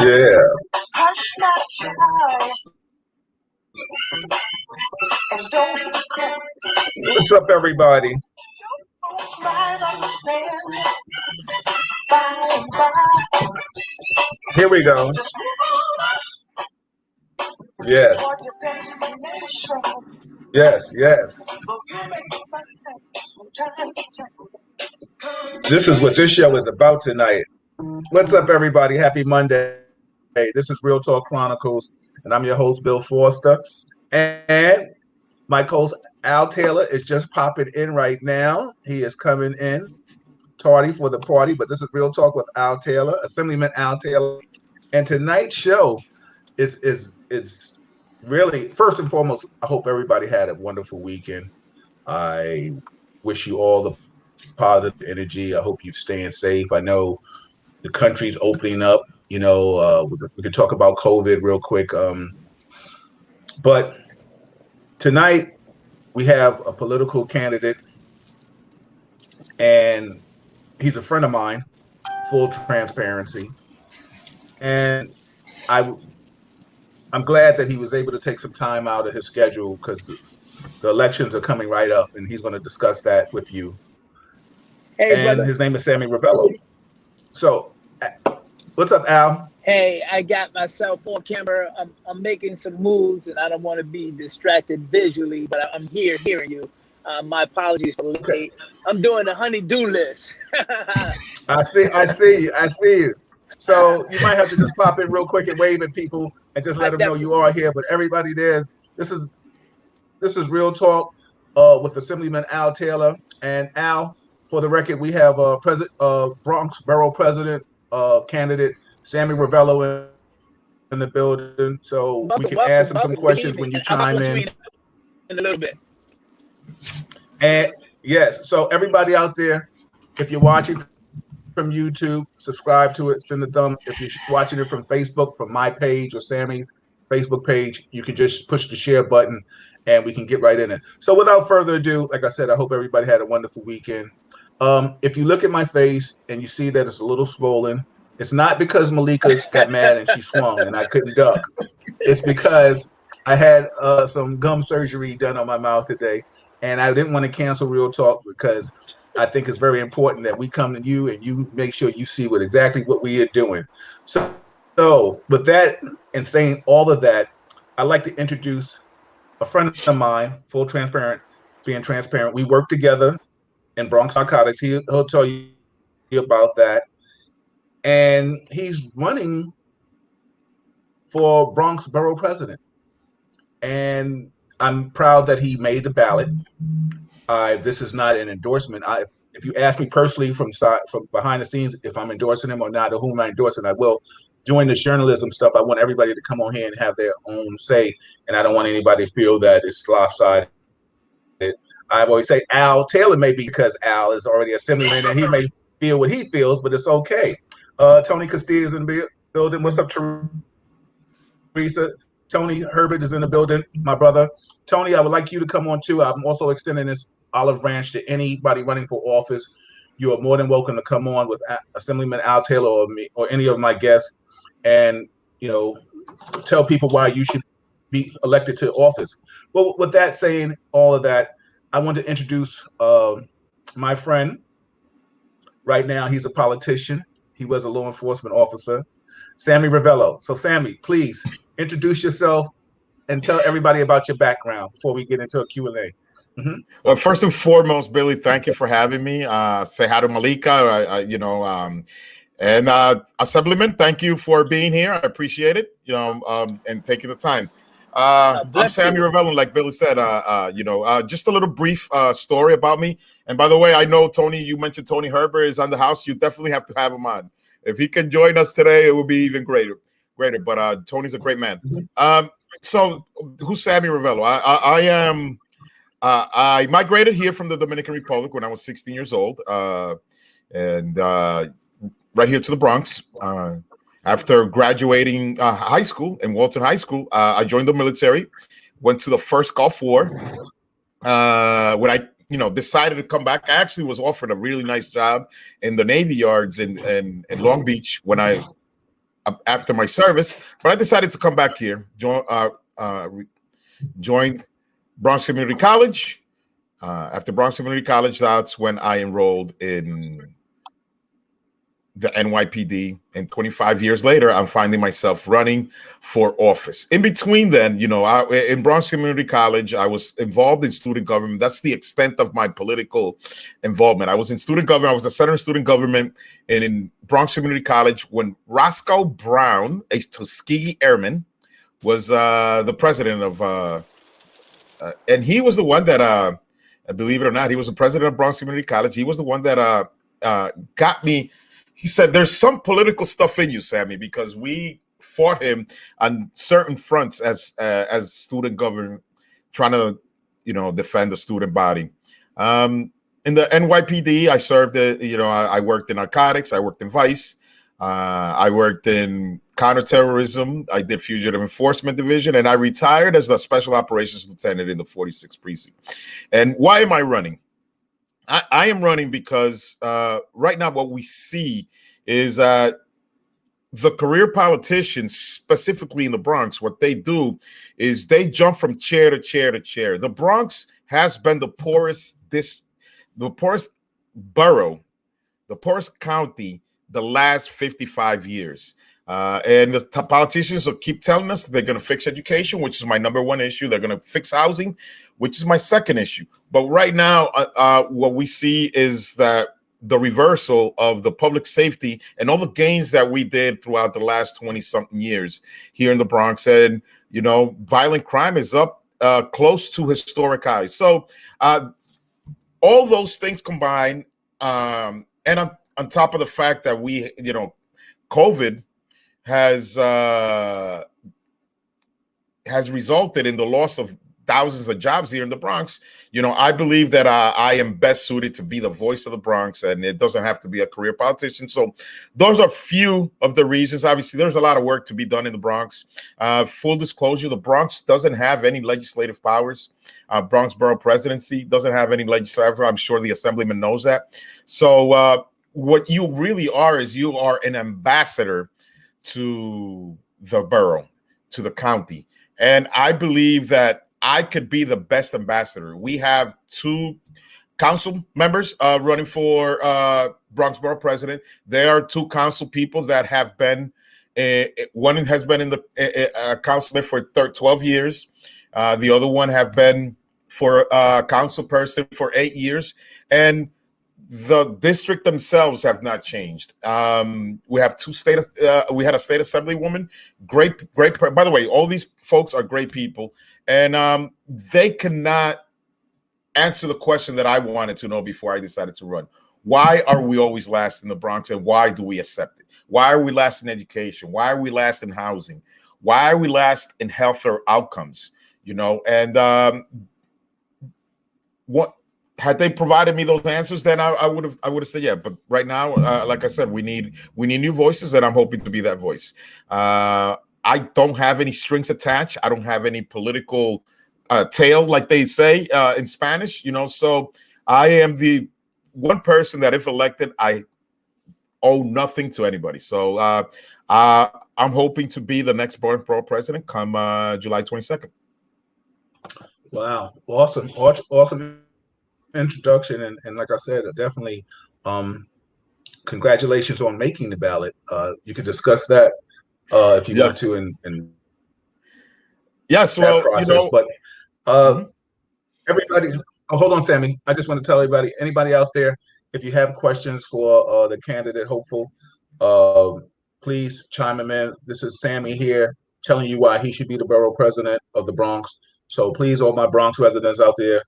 Yeah. Hush not child, and don't cry. What's up, everybody? Folks might understand by and by. Here we go. Just move on Yes. toward your destination. Yes. Yes. Though you may find from time to time. This is what this show is about tonight. What's up, everybody? Happy Monday. This is Real Talk Chronicles, and I'm your host, Bill Foster. And my co-host, Al Taylor, is just popping in right now. He is coming in tardy for the party, but this is Real Talk with Al Taylor, Assemblyman Al Taylor. And tonight's show is really, first and foremost, I hope everybody had a wonderful weekend. I wish you all the positive energy. I hope you're staying safe. I know the country's opening up. You know, we could talk about COVID real quick. But tonight we have a political candidate, and he's a friend of mine, full transparency. And I'm glad that he was able to take some time out of his schedule because the elections are coming right up, and he's going to discuss that with you. Hey, and brother. His name is Sammy Ravelo. So, what's up, Al? Hey, I got myself on camera. I'm making some moves, and I don't want to be distracted visually, but I'm here hearing you. My apologies for late. Okay. I'm doing the honey-do list. I see you. So you might have to just pop in real quick and wave at people and just let them know you are here. But everybody, this is Real Talk with Assemblyman Al Taylor. And Al, for the record, we have Bronx Borough President candidate Sammy Ravelo in the building. So we can ask him some questions when you chime in. In a little bit. And yes, so everybody out there, if you're watching from YouTube, subscribe to it, send a thumb. If you're watching it from Facebook, from my page or Sammy's Facebook page, you can just push the share button and we can get right in it. So without further ado, like I said, I hope everybody had a wonderful weekend. If you look at my face and you see that it's a little swollen, it's not because Malika got mad and she swung and I couldn't duck. It's because I had some gum surgery done on my mouth today, and I didn't want to cancel Real Talk because I think it's very important that we come to you and you make sure you see exactly what we are doing. So with that and saying all of that, I'd like to introduce a friend of mine, being transparent. We work together in Bronx Narcotics. He'll tell you about that. And he's running for Bronx Borough President. And I'm proud that he made the ballot. This is not an endorsement. If you ask me personally from behind the scenes if I'm endorsing him or not, or whom I'm endorsing, I will. Doing this journalism stuff, I want everybody to come on here and have their own say, and I don't want anybody to feel that it's lopsided. I've always say Al Taylor may be because Al is already Assemblyman and he may feel what he feels, but it's okay. Tony Castillo is in the building. What's up, Teresa? Tony Herbert is in the building, my brother. Tony, I would like you to come on too. I'm also extending this olive branch to anybody running for office. You are more than welcome to come on with Assemblyman Al Taylor or me or any of my guests, and tell people why you should be elected to office. Well, with that saying, all of that, I want to introduce my friend. Right now, he's a politician. He was a law enforcement officer, Sammy Ravelo. So, Sammy, please introduce yourself and tell everybody about your background before we get into a Q&A. Mm-hmm. Well, first and foremost, Billy, thank you for having me. Say hi to Malika, and Assemblyman, thank you for being here. I appreciate it, and taking the time. I'm Sammy Ravelo, like Billy said, just a little brief story about me. And by the way, I know, Tony, you mentioned Tony Herbert is on the house. You definitely have to have him on. If he can join us today, it will be even greater. But Tony's a great man. So who's Sammy Ravelo? I migrated here from the Dominican Republic when I was 16 years old, and right here to the Bronx. After graduating high school in Walton High School, I joined the military, went to the first Gulf War. When I decided to come back, I actually was offered a really nice job in the Navy Yards in Long Beach when I after my service, but I decided to come back here, joined Bronx Community College. After Bronx Community College, that's when I enrolled in the NYPD, and 25 years later, I'm finding myself running for office. In between then, in Bronx Community College, I was involved in student government. That's the extent of my political involvement. I was in student government. I was a center in student government, and in Bronx Community College when Roscoe Brown, a Tuskegee Airman, was the president of, and he was the one that, believe it or not, he was the president of Bronx Community College. He was the one that got me. He said, "There's some political stuff in you, Sammy," because we fought him on certain fronts as student government, trying to, defend the student body. In the NYPD, I served. I worked in narcotics. I worked in vice. I worked in counterterrorism. I did fugitive enforcement division, and I retired as the special operations lieutenant in the 46th precinct. And why am I running? I am running because right now what we see is the career politicians, specifically in the Bronx, what they do is they jump from chair to chair to chair. The Bronx has been the poorest borough, the poorest county the last 55 years. And the politicians will keep telling us they're going to fix education, which is my number one issue. They're going to fix housing, which is my second issue. But right now, what we see is that the reversal of the public safety and all the gains that we did throughout the last 20-something years here in the Bronx. And, violent crime is up close to historic highs. So all those things combined, and on top of the fact that COVID has resulted in the loss of thousands of jobs here in the Bronx. I believe that I am best suited to be the voice of the Bronx, and it doesn't have to be a career politician. So those are few of the reasons. Obviously, there's a lot of work to be done in the Bronx. Full disclosure, the Bronx doesn't have any legislative powers. Bronx Borough Presidency doesn't have any legislative. I'm sure the Assemblyman knows that. So what you really are is you are an ambassador to the borough, to the county. And I believe that I could be the best ambassador. We have 2 council members running for Bronx Borough President. There are 2 council people that have been, one has been in the councilman for 12 years. The other one have been for council person for 8 years. And the district themselves have not changed. We have we had a state assemblywoman, great. By the way, all these folks are great people, and they cannot answer the question that I wanted to know before I decided to run. Why are we always last in the Bronx, and why do we accept it? Why are we last in education? Why are we last in housing? Why are we last in healthcare outcomes? And what? Had they provided me those answers, then I would have said yeah. But right now, like I said, we need new voices, and I'm hoping to be that voice. I don't have any strings attached. I don't have any political tail, like they say in Spanish. So I am the one person that, if elected, I owe nothing to anybody. So I'm hoping to be the next Borough president come July 22nd. Wow, awesome introduction, and like I said, definitely congratulations on making the ballot. You can discuss that if you want to in yes, well, process. But everybody, hold on, Sammy. I just want to tell anybody out there, if you have questions for the candidate hopeful, please chime him in. This is Sammy here telling you why he should be the borough president of the Bronx. So please, all my Bronx residents out there,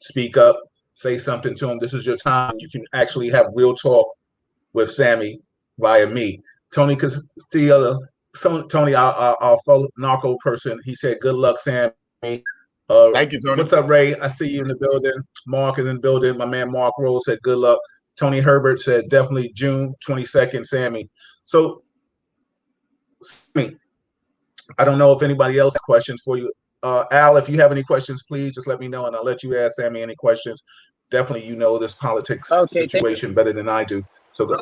speak up, say something to him. This is your time. You can actually have real talk with Sammy via me. Tony Castillo, Tony, our fellow narco person, he said, "Good luck, Sammy." Thank you, Tony. What's up, Ray? I see you in the building. Mark is in the building. My man Mark Rose said, "Good luck." Tony Herbert said, "Definitely June 22nd, Sammy." So, Sammy, I don't know if anybody else has questions for you. Al, if you have any questions, please just let me know, and I'll let you ask Sammy any questions. Definitely, this politics situation better than I do. So go.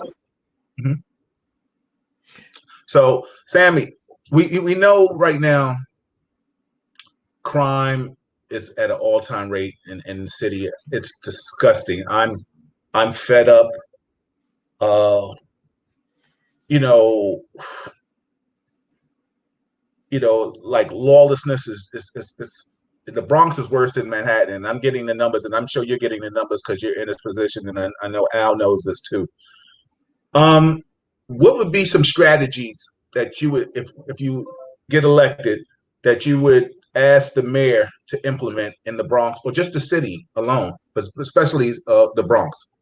So, Sammy, we know right now crime is at an all-time rate in the city. It's disgusting. I'm fed up. Uh, you know, like lawlessness is the Bronx is worse than Manhattan. And I'm getting the numbers, and I'm sure you're getting the numbers because you're in this position, and I know Al knows this too. Um, what would be some strategies that you would, if you get elected, that you would ask the mayor to implement in the Bronx or just the city alone, but especially the Bronx?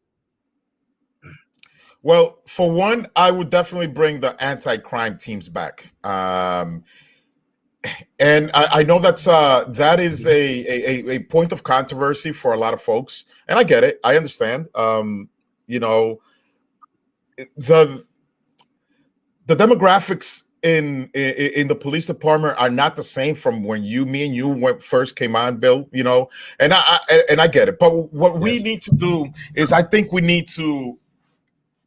Well, for one, I would definitely bring the anti-crime teams back. And I know that is a point of controversy for a lot of folks, and I get it. I understand. You know, the demographics in the police department are not the same from when me and you first came on, Bill. You know, and I get it. But what we need to do is, I think we need to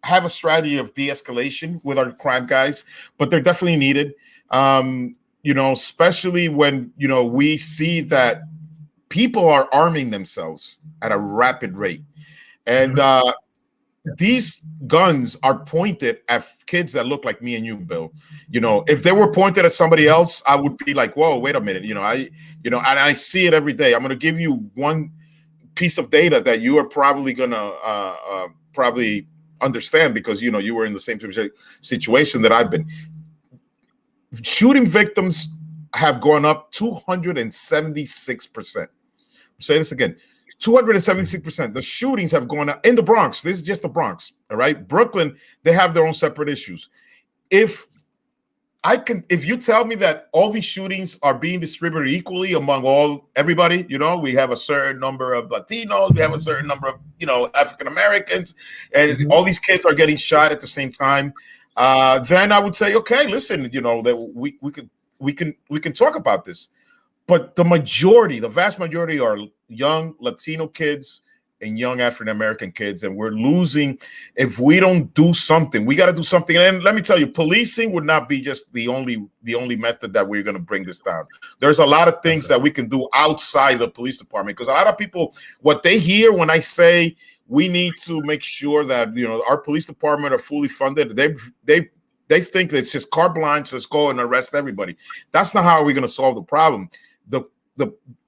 have a strategy of de-escalation with our crime guys, but they're definitely needed. Especially when, we see that people are arming themselves at a rapid rate. And these guns are pointed at kids that look like me and you, Bill. If they were pointed at somebody else, I would be like, whoa, wait a minute. And I see it every day. I'm going to give you one piece of data that you are probably going to probably understand, because, you were in the same situation that I've been. Shooting victims have gone up 276%. Say this again, 276%. The shootings have gone up in the Bronx. This is just the Bronx, all right? Brooklyn, they have their own separate issues. If you tell me that all these shootings are being distributed equally among everybody, we have a certain number of Latinos, we have a certain number of, African Americans, and all these kids are getting shot at the same time, then I would say, okay, listen, that we can talk about this. But the vast majority are young Latino kids and young African American kids, and we're losing if we don't do something. We got to do something. And let me tell you, policing would not be just the only method that we're going to bring this down. There's a lot of things that we can do outside the police department, because a lot of people, what they hear when I say we need to make sure that our police department are fully funded, they think that it's just carte blanche, let's go and arrest everybody. That's not how we're going to solve the problem. The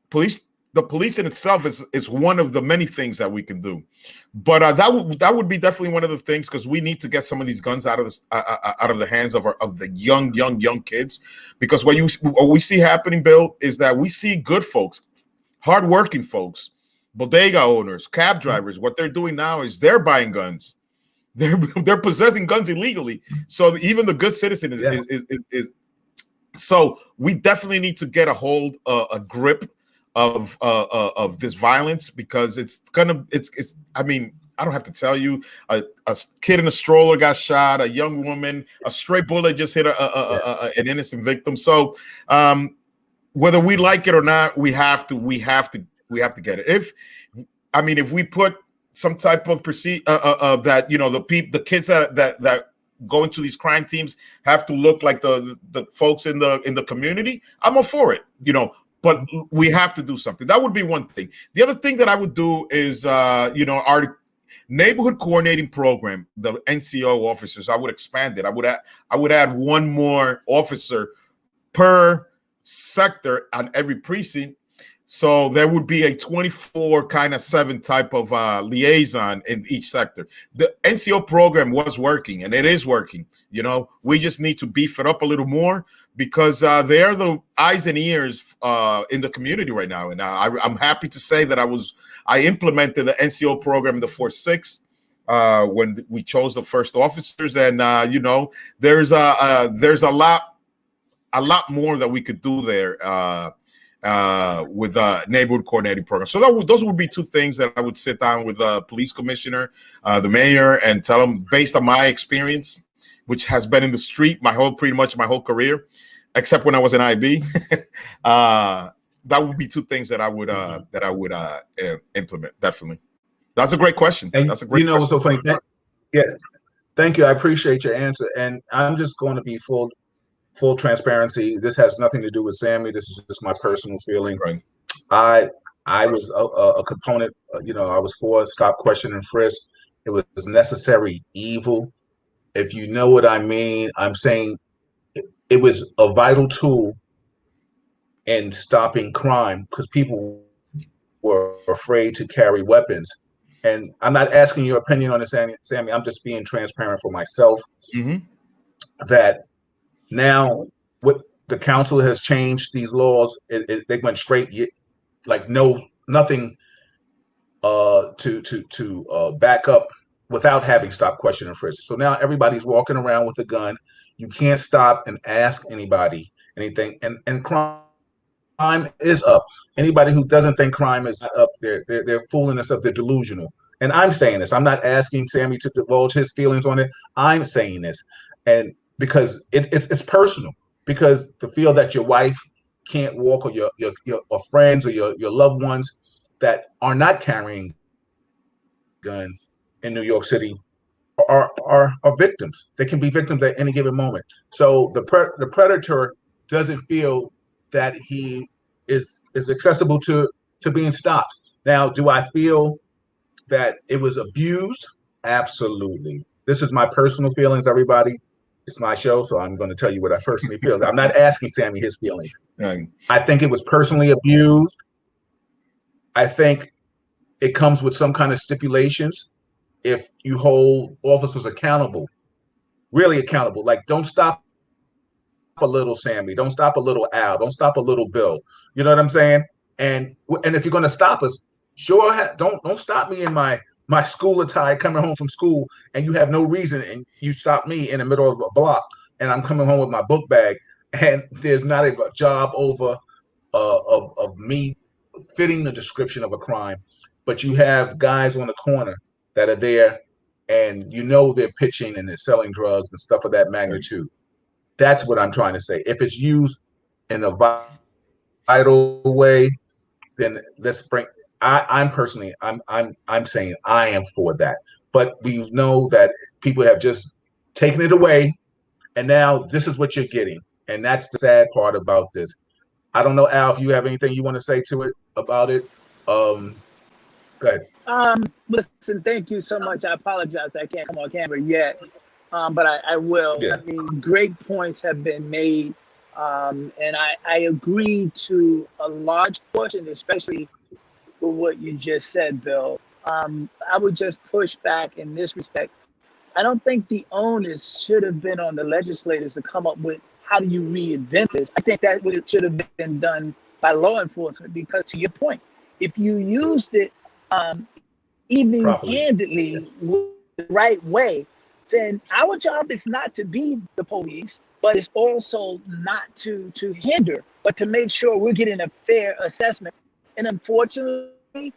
police in itself is one of the many things that we can do, but that would be definitely one of the things, because we need to get some of these guns out of the hands of the young kids. Because what we see happening, Bill, is that we see good folks, hardworking folks, bodega owners, cab drivers. What they're doing now is they're buying guns. They're possessing guns illegally. So even the good citizen is. So we definitely need to get a grip of this violence, because it's I mean, I don't have to tell you, a kid in a stroller got shot, a young woman, a stray bullet just hit an innocent victim. So whether we like it or not, we have to get it. If we put some type of that, the kids that go into these crime teams have to look like the folks in the community, I'm all for it, but we have to do something. That would be one thing. The other thing that I would do is, our neighborhood coordinating program, the NCO officers, I would expand it. I would add one more officer per sector on every precinct. So there would be a 24/7 type of liaison in each sector. The NCO program was working, and it is working. We just need to beef it up a little more, because they are the eyes and ears in the community right now. And I'm happy to say that I implemented the NCO program in the 4-6 when we chose the first officers. And there's a lot more that we could do there with neighborhood coordinating program. So those would be two things that I would sit down with the police commissioner, the mayor, and tell them, based on my experience, which has been in the street pretty much my whole career, except when I was in IB. That would be two things that I would implement. Definitely. That's a great question. And that's a great question. What's so funny? Thank you. I appreciate your answer. And I'm just going to be full transparency. This has nothing to do with Sammy. This is just my personal feeling. Right. I was a component. I was for stop, question, and frisk. It was necessary evil. If you know what I mean, I'm saying it was a vital tool in stopping crime because people were afraid to carry weapons. And I'm not asking your opinion on this, Sammy. I'm just being transparent for myself. Mm-hmm. That now, what the council has changed these laws, they went straight, like nothing to back up without having stop, question, and frisk. So now everybody's walking around with a gun. You can't stop and ask anybody anything, and crime is up. Anybody who doesn't think crime is not up, they're fooling us up. They're delusional. And I'm saying this. I'm not asking Sammy to divulge his feelings on it. I'm saying this, and because it's personal. Because to feel that your wife can't walk, or your or friends, or your loved ones that are not carrying guns in New York City are victims. They can be victims at any given moment. So the predator doesn't feel that he is accessible to being stopped. Now, do I feel that it was abused? Absolutely. This is my personal feelings, everybody. It's my show, so I'm going to tell you what I personally feel. I'm not asking Sammy his feelings. Right. I think it was personally abused. I think it comes with some kind of stipulations. If you hold officers accountable, really accountable, like don't stop a little Sammy, don't stop a little Al, don't stop a little Bill. You know what I'm saying? And if you're going to stop us, sure, don't stop me in my school attire coming home from school, and you have no reason, and you stop me in the middle of a block, and I'm coming home with my book bag, and there's not a job over of me fitting the description of a crime, but you have guys on the corner that are there, and they're pitching and they're selling drugs and stuff of that magnitude. That's what I'm trying to say. If it's used in a vital way, then let's bring. I'm personally, I'm saying I am for that. But we know that people have just taken it away, and now this is what you're getting, and that's the sad part about this. I don't know, Al, if you have anything you want to say to it about it. Go ahead. Listen, thank you so much. I apologize, I can't come on camera yet, but I will. Yeah. I mean, great points have been made, and I agree to a large portion, especially with what you just said, Bill. I would just push back in this respect. I don't think the onus should have been on the legislators to come up with how do you reinvent this. I think that should have been done by law enforcement, because to your point, if you used it even-handedly the right way, then our job is not to be the police, but it's also not to hinder, but to make sure we're getting a fair assessment. And unfortunately,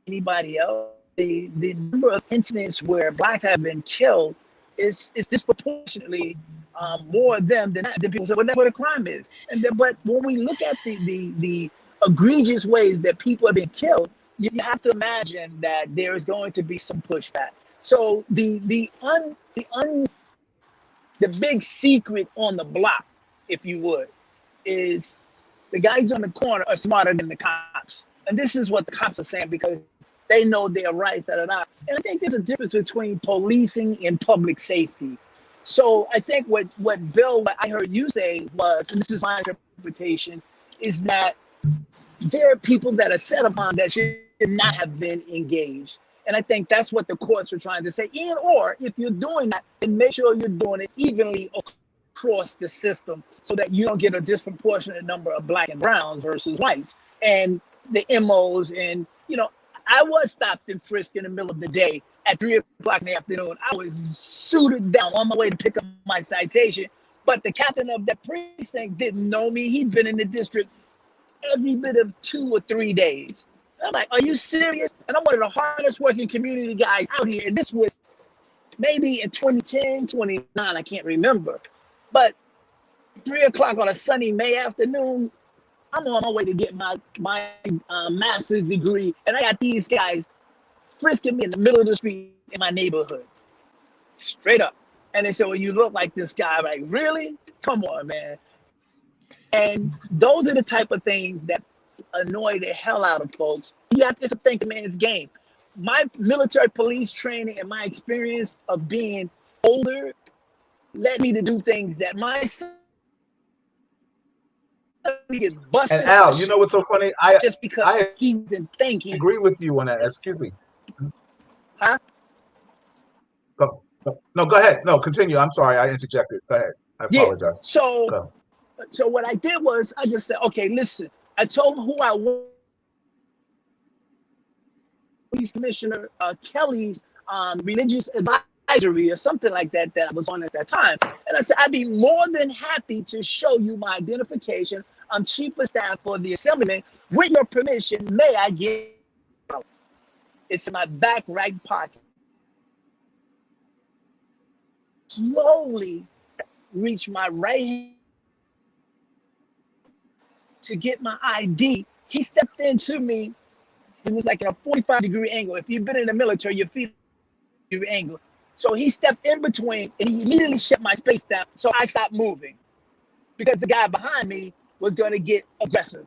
anybody else, the number of incidents where Blacks have been killed is disproportionately more of them than people say, well, that's what a crime is. But when we look at the egregious ways that people have been killed, you have to imagine that there is going to be some pushback. So the big secret on the block, if you would, is the guys on the corner are smarter than the cops. And this is what the cops are saying, because they know their rights. And I think there's a difference between policing and public safety. So I think what Bill, what I heard you say was, and this is my interpretation, is that there are people that are set upon that should not have been engaged. And I think that's what the courts are trying to say. Or if you're doing that, then make sure you're doing it evenly across the system, so that you don't get a disproportionate number of Black and browns versus whites. And the MOs, and I was stopped and frisked in the middle of the day at 3 o'clock in the afternoon. I was suited down on my way to pick up my citation, but the captain of that precinct didn't know me. He'd been in the district every bit of 2 or 3 days. I'm like, are you serious? And I'm one of the hardest working community guys out here. And this was maybe in 2010, 29, I can't remember. But 3 o'clock on a sunny May afternoon, I'm on my way to get my master's degree. And I got these guys frisking me in the middle of the street in my neighborhood, straight up. And they said, well, you look like this guy. I'm like, really? Come on, man. And those are the type of things that annoy the hell out of folks. You have to think the man's game. My military police training and my experience of being older led me to do things that my son gets busted. And Al, you know what's so funny? Just because he wasn't thinking. I agree with you on that. Excuse me. Huh? No, go ahead. No, continue. I'm sorry, I interjected. Go ahead. I apologize. Yeah. So what I did was I just said, okay, listen. I told him who I was. Police Commissioner Kelly's religious advisory or something like that I was on at that time. And I said, I'd be more than happy to show you my identification. I'm chief of staff for the Assemblyman. With your permission, may I get it? It's in my back right pocket. Slowly reach my right hand to get my ID. He stepped into me. It was like in a 45-degree angle. If you've been in the military, your feet are angle. So he stepped in between and he immediately shut my space down. So I stopped moving because the guy behind me was going to get aggressive.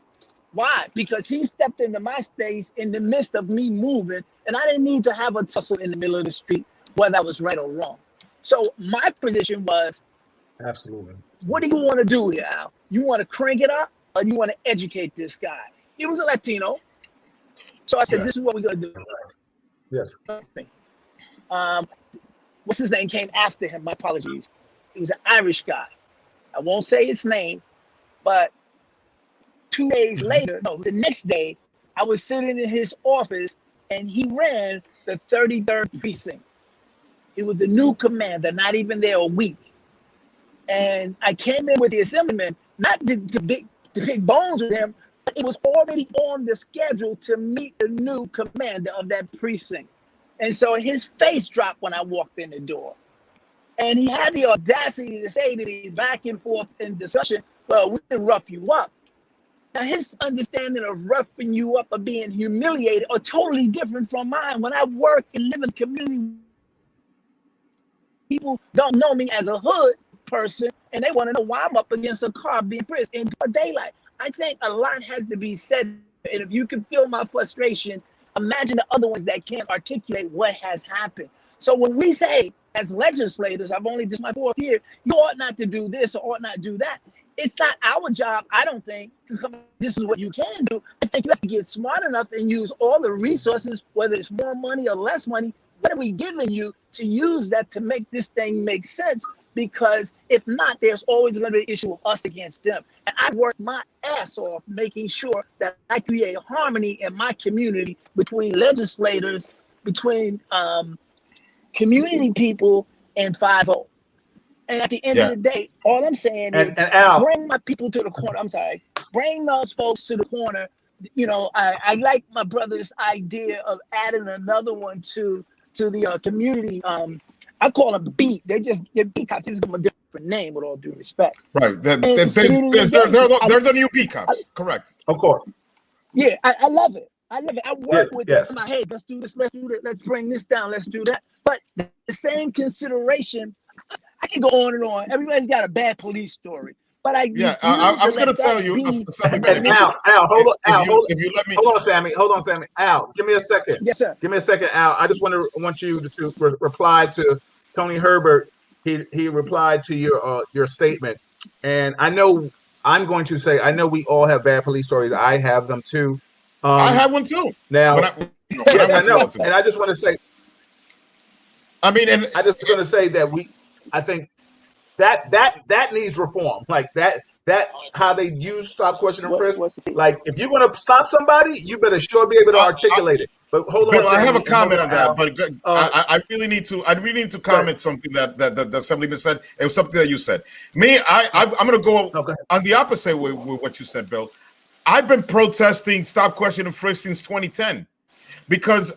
Why? Because he stepped into my space in the midst of me moving, and I didn't need to have a tussle in the middle of the street, whether I was right or wrong. So my position was, absolutely. What do you want to do here, Al? You want to crank it up or you want to educate this guy? He was a Latino. So I said, this is what we're going to do. Yes. What's his name came after him? My apologies. He was an Irish guy. I won't say his name, but 2 days later, no, the next day, I was sitting in his office and he ran the 33rd precinct. He was the new commander, not even there a week. And I came in with the Assemblyman, not the big bones with him, but it was already on the schedule to meet the new commander of that precinct. And so his face dropped when I walked in the door. And he had the audacity to say to me back and forth in discussion, well, we can rough you up. Now, his understanding of roughing you up or being humiliated are totally different from mine. When I work and live in the community, people don't know me as a hood person, and they want to know why I'm up against a car being frisked in daylight. I think a lot has to be said, and if you can feel my frustration, imagine the other ones that can't articulate what has happened. So when we say, as legislators, this is my 4th year, you ought not to do this or ought not to do that. It's not our job, I don't think, to come, this is what you can do. I think you have to get smart enough and use all the resources, whether it's more money or less money. What are we giving you to use that to make this thing make sense? Because if not, there's always going to be an issue of us against them. And I work my ass off making sure that I create harmony in my community between legislators, between community people, and 5-0. And at the end of the day, all I'm saying is Al, bring my people to the corner. I'm sorry. Bring those folks to the corner. You know, I like my brother's idea of adding another one to the community. I call them beat. They're beat cops. Just give them a different name, with all due respect. Right. They're the new beat cops. Correct. Of course. Yeah, I love it. I work with them. My hey, let's do this. Let's do that. Let's bring this down. Let's do that. But the same consideration. I can go on and on. Everybody's got a bad police story. But I was going to tell you. Al, hold on, Sammy. Al, give me a second. Yes, sir. Give me a second, Al. I just want you to reply to Tony Herbert. He replied to your statement, and I know I'm going to say I know we all have bad police stories. I have them too. I have one too. Now, I know, and I just want to say. I just going to say that I think that needs reform. Like that how they use stop, question, and frisk. Like if you're going to stop somebody, you better sure be able to articulate it. But hold on, Bill, I have a comment on that. But I really need to comment something that the Assemblyman said. It was something that you said. I'm going to go on the opposite way with what you said, Bill. I've been protesting stop, question, and frisk since 2010 because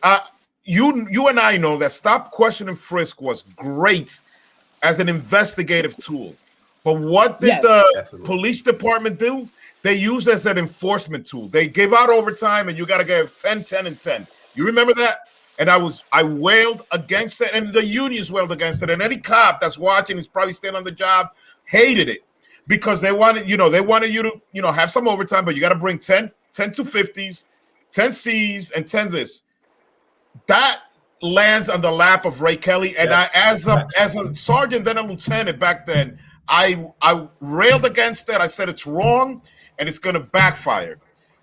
you and I know that stop, question, and frisk was great as an investigative tool. But what did the police department do? They used it as an enforcement tool. They gave out overtime, and you got to give 10, 10, and 10. You remember that? And I wailed against it, and the unions wailed against it. And any cop that's watching is probably still on the job, hated it because they wanted you to, have some overtime, but you got to bring 10 250s, 10 C's, and 10 this. That lands on the lap of Ray Kelly, and Yes. as a sergeant, then a lieutenant back then, I railed against that. I said it's wrong, and it's going to backfire.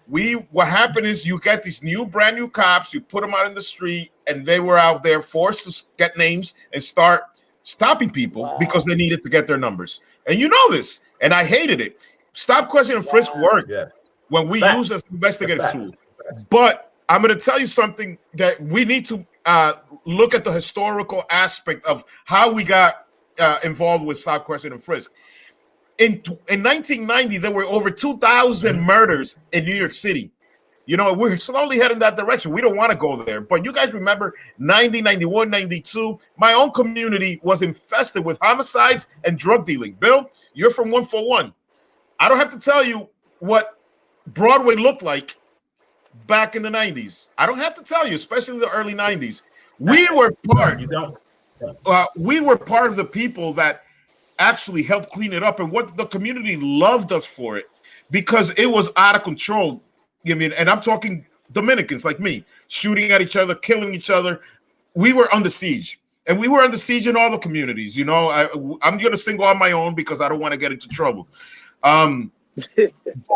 What happened is you get these brand new cops, you put them out in the street, and they were out there forced to get names and start stopping people because they needed to get their numbers. And you know this, and I hated it. Stop, question, and frisk worked when we use as investigative tool. But I'm going to tell you something that we need to look at the historical aspect of how we got involved with stop, question, and frisk. In 1990, there were over 2,000 murders in New York City. We're slowly heading that direction. We don't want to go there. But you guys remember 90, 91, 92, my own community was infested with homicides and drug dealing. Bill, you're from 141. I don't have to tell you what Broadway looked like back in the 90s. I don't have to tell you, especially the early 90s. We were part of the people that actually helped clean it up, and what the community loved us for it because it was out of control. And I'm talking Dominicans like me, shooting at each other, killing each other. We were under siege, and we were under siege in all the communities. I'm going to single out my own because I don't want to get into trouble.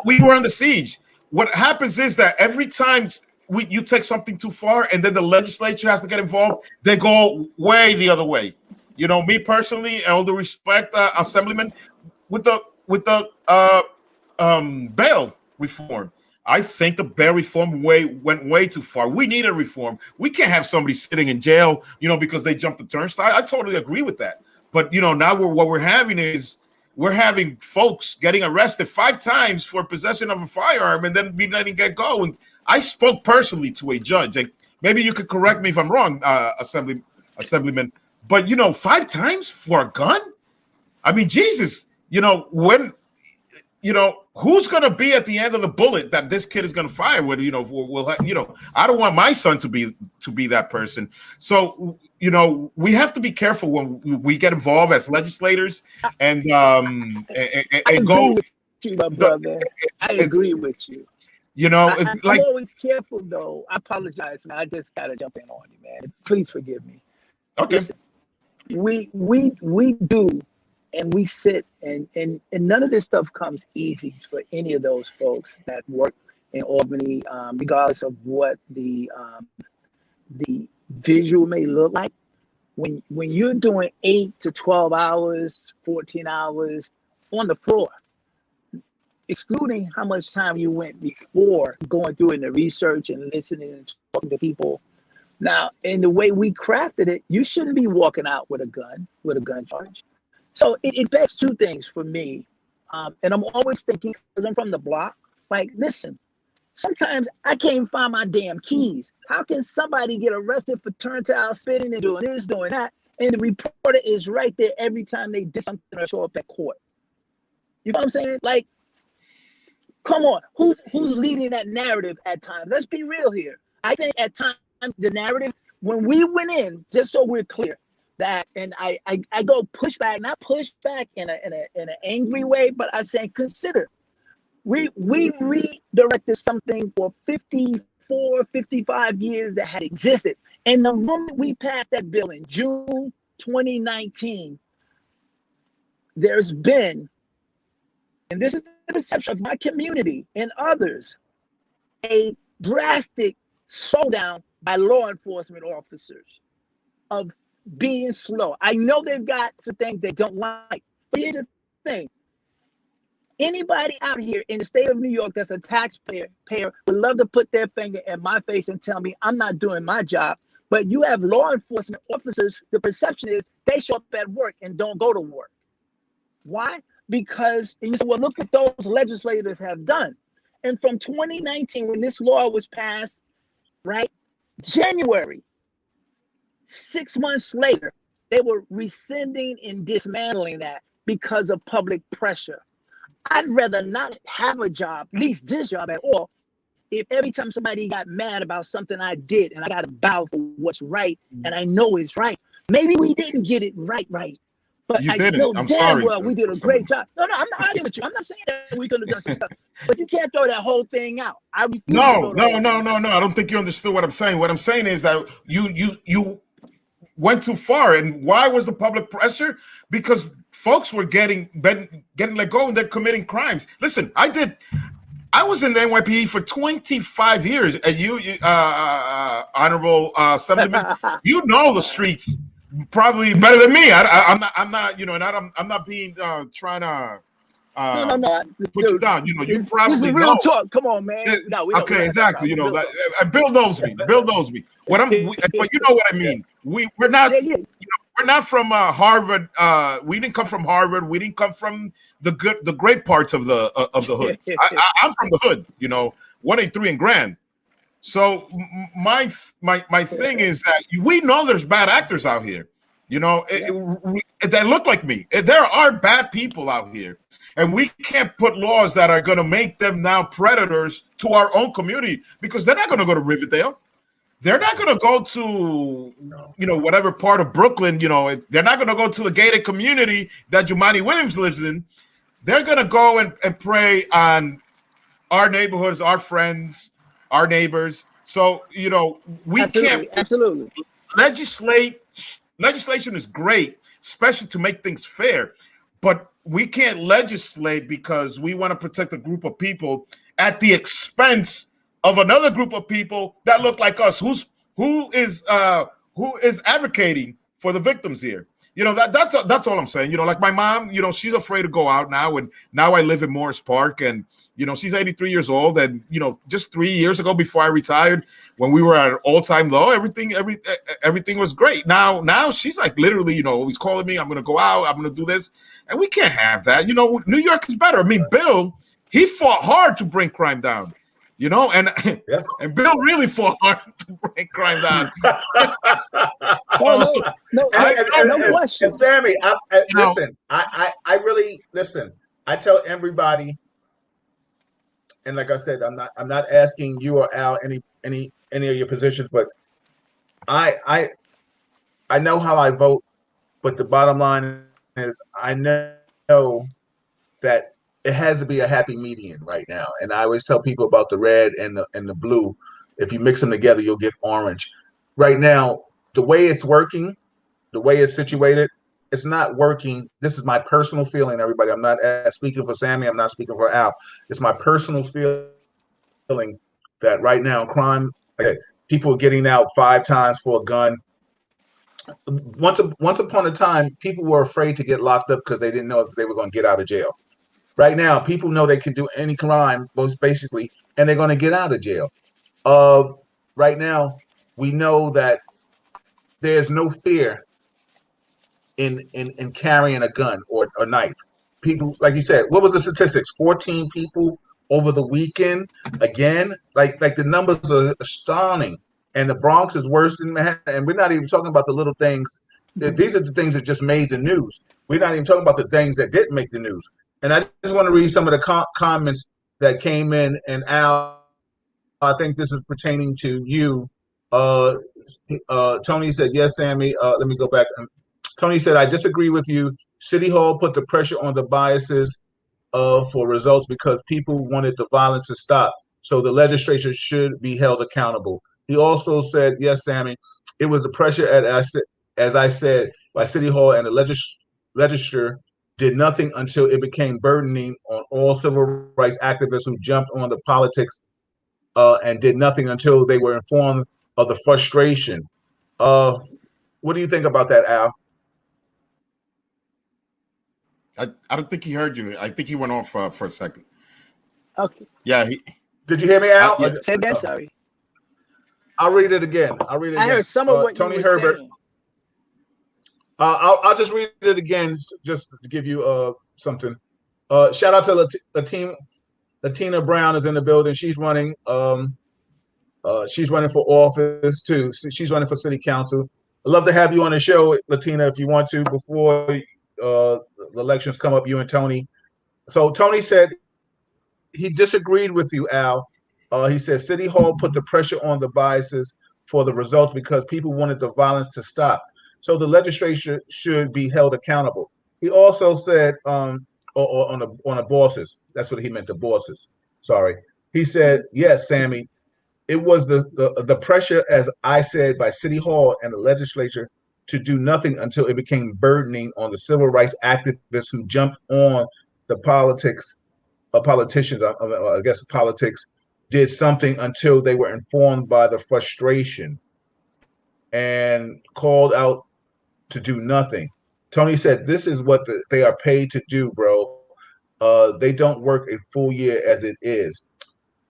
We were under siege. What happens is that every time you take something too far, and then the legislature has to get involved, they go way the other way. Me personally, all due respect, Assemblyman, with the bail reform, I think the bail reform went way too far. We need a reform. We can't have somebody sitting in jail, because they jumped the turnstile. I totally agree with that. But now what we're having folks getting arrested 5 times for possession of a firearm and then be letting get go. And I spoke personally to a judge. And maybe you could correct me if I'm wrong, Assemblyman. But 5 times for a gun? I mean, Jesus, when who's gonna be at the end of the bullet that this kid is gonna fire with? I don't want my son to be that person. So we have to be careful when we get involved as legislators and go. With you, my brother. I agree with you. It's like I'm always careful though. I apologize, man. I just gotta jump in on you, man. Please forgive me. Okay. Listen, we do, and we sit, and none of this stuff comes easy for any of those folks that work in Albany, regardless of what the visual may look like. When you're doing 8 to 12 hours, 14 hours on the floor, excluding how much time you went before going through in the research and listening and talking to people. Now, in the way we crafted it, you shouldn't be walking out with a gun charge. So it begs 2 things for me. And I'm always thinking, because I'm from the block, like, listen, sometimes I can't find my damn keys. How can somebody get arrested for turnstile spitting and doing this, doing that? And the reporter is right there every time they did something or show up at court. You know what I'm saying? Like, come on, who's leading that narrative at times? Let's be real here. I think at times, the narrative, when we went in, just so we're clear, that, and I go not push back in an angry way, but I'm saying consider. We redirected something for 54, 55 years that had existed. And the moment we passed that bill in June 2019, there's been, and this is the perception of my community and others, a drastic slowdown by law enforcement officers of being slow. I know they've got some things they don't like, but here's the thing. Anybody out here in the state of New York that's a taxpayer would love to put their finger in my face and tell me I'm not doing my job. But you have law enforcement officers, the perception is they show up at work and don't go to work. Why? Because, and you say, well, look at those legislators have done. And from 2019, when this law was passed, right, January, 6 months later, they were rescinding and dismantling that because of public pressure. I'd rather not have a job, at least this job at all, if every time somebody got mad about something I did and I got to bow for what's right and I know it's right, maybe we didn't get it right. But You I didn't. know I'm damn sorry. well we did a great job. No, I'm not arguing with you. I'm not saying that we could have done some stuff, but you can't throw that whole thing out. I refuse to No. throw the whole thing out. I don't think you understood what I'm saying. What I'm saying is that you went too far. And why was the public pressure? Because folks were getting let go and they're committing crimes. Listen, I was in the NYPD for 25 years, and you Honorable Assemblyman, you know the streets probably better than me. I'm not, you know, and I'm not being trying to No. put you down. You know, you This probably is know. real talk. Come on, man. No, we don't Okay, have exactly. that You know problem. that, and Bill knows me. Bill knows me. But you know what I mean. We're not. Yeah. You know, we're not from Harvard. We didn't come from Harvard. We didn't come from the great parts of the hood. I'm from the hood. You know, 183 and Grand. So my thing is that we know there's bad actors out here. You know, that look like me. There are bad people out here, and we can't put laws that are going to make them now predators to our own community, because they're not going to go to Riverdale. They're not going to go to, you know, whatever part of Brooklyn. You know, they're not going to go to the gated community that Jumani Williams lives in. They're going to go and prey on our neighborhoods, our friends, our neighbors. So, you know, we can't legislation is great, especially to make things fair, but we can't legislate because we want to protect a group of people at the expense of another group of people that look like us. Who is advocating for the victims here? You know, that's all I'm saying. You know, like my mom, you know, she's afraid to go out now, and now I live in Morris Park, and you know, she's 83 years old, and you know, just 3 years ago, before I retired, when we were at an all-time low, everything was great. Now she's like literally, you know, always calling me. I'm going to go out. I'm going to do this, and we can't have that. You know, New York is better. I mean, Bill, he fought hard to bring crime down. You know, and yes, and Bill really fought hard to bring crime down. No question. And Sammy, listen. I really listen. I tell everybody, and like I said, I'm not asking you or Al any of your positions, but I know how I vote. But the bottom line is, I know that it has to be a happy median right now. And I always tell people about the red and the blue. If you mix them together, you'll get orange. Right now, the way it's working, the way it's situated, it's not working. This is my personal feeling, everybody. I'm not speaking for Sammy. I'm not speaking for Al. It's my personal feeling that right now, crime, people are getting out 5 times for a gun. Once upon a time, people were afraid to get locked up because they didn't know if they were going to get out of jail. Right now, people know they can do any crime, most basically, and they're going to get out of jail. Right now, we know that there's no fear in carrying a gun or a knife. People, like you said, what was the statistics? 14 people over the weekend. Again, like the numbers are astounding. And the Bronx is worse than Manhattan. And we're not even talking about the little things. These are the things that just made the news. We're not even talking about the things that didn't make the news. And I just want to read some of the comments that came in. And Al, I think this is pertaining to you. Tony said, yes, Sammy. Let me go back. Tony said, I disagree with you. City Hall put the pressure on the biases for results because people wanted the violence to stop. So the legislature should be held accountable. He also said, yes, Sammy, it was the pressure, as I said, by City Hall, and the legislature did nothing until it became burdening on all civil rights activists who jumped on the politics and did nothing until they were informed of the frustration. What do you think about that, Al? I don't think he heard you. I think he went off for a second. Okay. Yeah. Did you hear me, Al? Yeah. Say that, sorry. I'll read it again. I heard some of what Tony you were Herbert. saying. I'll just read it again, just to give you something. Shout out to Latina Brown is in the building. She's running. She's running for office too. She's running for city council. I'd love to have you on the show, Latina, if you want to, before the elections come up, you and Tony. So Tony said he disagreed with you, Al, He said City Hall put the pressure on the biases for the results because people wanted the violence to stop. So the legislature should be held accountable. He also said, or on the bosses. That's what he meant, the bosses. Sorry. He said, yes, Sammy, it was the pressure, as I said, by City Hall and the legislature to do nothing until it became burdening on the civil rights activists who jumped on the politicians, I guess politics, did something until they were informed by the frustration and called out to do nothing. Tony said, this is what they are paid to do, bro. They don't work a full year as it is.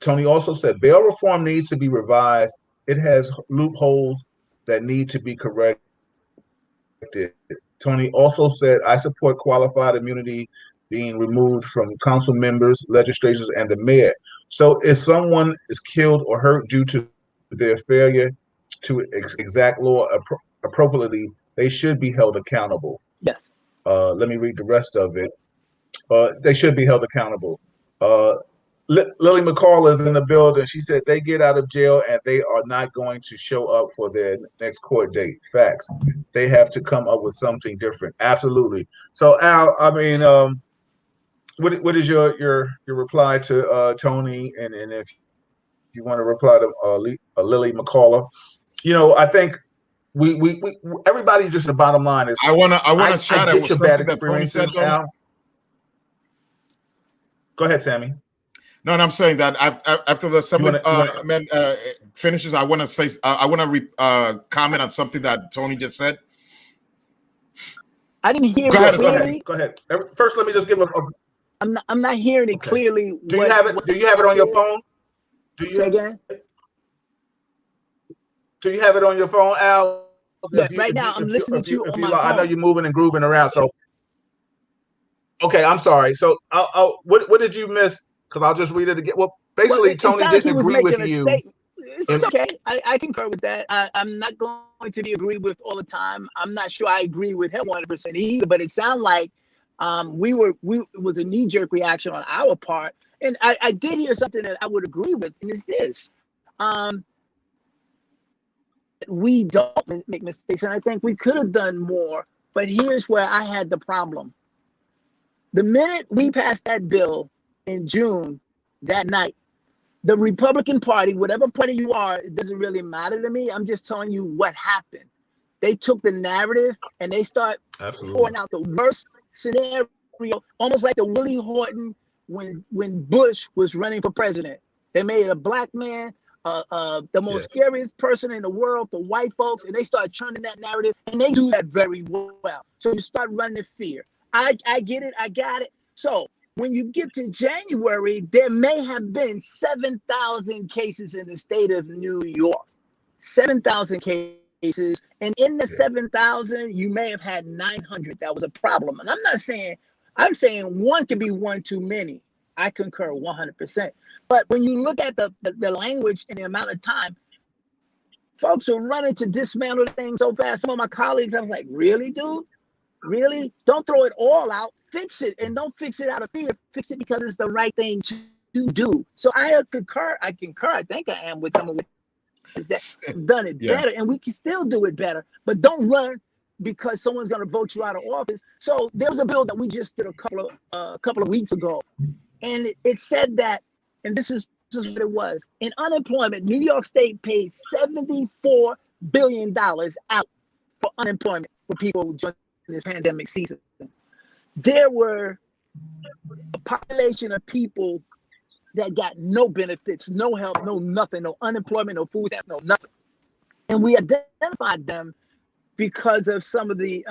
Tony also said, bail reform needs to be revised. It has loopholes that need to be corrected. Tony also said, I support qualified immunity being removed from council members, legislators, and the mayor. So if someone is killed or hurt due to their failure to exact law appropriately, they should be held accountable. Yes. Let me read the rest of it. They should be held accountable. Lily McCall is in the building. She said they get out of jail and they are not going to show up for their next court date. Facts. They have to come up with something different. Absolutely. So Al, I mean, what is your reply to Tony, and if you want to reply to Lily McCall? You know, I think we everybody, just the bottom line is I want to shout out get your bad that Tony said, experiences, Al. Go ahead, Sammy. No, and I'm saying that after the Assemblyman finishes, I want to say I want to comment on something that Tony just said. I didn't hear. Go ahead. First, let me just give a. I'm not hearing it clearly. Do you have it? Do you have it on your phone? Do you? Say again? Do you have it on your phone, Al? Yeah, right now I'm listening to you on my phone. I know you're moving and grooving around, so. Okay, I'm sorry. So, what did you miss? Because I'll just read it again. Well, basically, Tony didn't agree with you. It's okay. I concur with that. I'm not going to be agree with all the time. I'm not sure I agree with him 100% either. But it sounded like it was a knee-jerk reaction on our part. And I did hear something that I would agree with, and it's this. We don't make mistakes, and I think we could have done more. But here's where I had the problem. The minute we passed that bill in June, that night, the Republican Party, whatever party you are, it doesn't really matter to me. I'm just telling you what happened. They took the narrative and they start pouring out the worst scenario, almost like the Willie Horton when Bush was running for president. They made a black man the most scariest person in the world for white folks, and they start churning that narrative, and they do that very well. So you start running fear. I get it. I got it. So when you get to January, there may have been 7,000 cases in the state of New York. 7,000 cases. And in the 7,000, you may have had 900. That was a problem. And I'm saying one could be one too many. I concur 100%. But when you look at the language and the amount of time, folks are running to dismantle things so fast. Some of my colleagues, I was like, really, dude? Really? Don't throw it all out. Fix it, and don't fix it out of fear. Fix it because it's the right thing to do. So I concur. I think I am with some of that done it better, and we can still do it better. But don't run because someone's going to vote you out of office. So there was a bill that we just did a couple of weeks ago, and it said that, and this is what it was. In unemployment, New York State paid $74 billion out for unemployment for people during this pandemic season. There were a population of people that got no benefits, no help, no nothing, no unemployment, no food stamp, no nothing. And we identified them because of some of the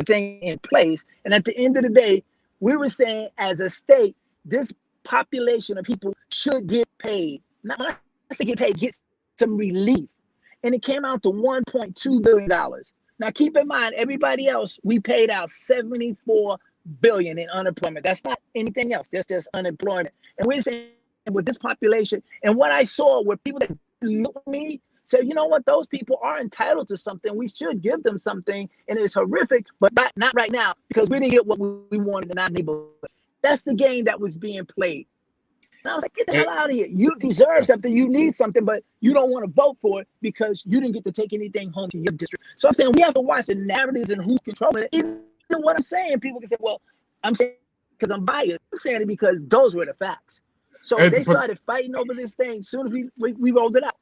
thing in place. And at the end of the day, we were saying as a state, this population of people should get paid. Not when I say get paid, get some relief. And it came out to $1.2 billion. Now, keep in mind, everybody else, we paid out $74 billion in unemployment. That's not anything else. That's just unemployment. And we're saying with this population, and what I saw were people that looked at me, said, you know what, those people are entitled to something. We should give them something. And it's horrific, but not right now, because we didn't get what we wanted in our neighborhood. That's the game that was being played. And I was like, get the hell out of here. You deserve something. You need something, but you don't want to vote for it because you didn't get to take anything home to your district. So I'm saying we have to watch the narratives and who's controlling it. Even what I'm saying, people can say, well, I'm saying because I'm biased. I'm saying it because those were the facts. So they started fighting over this thing as soon as we rolled it out.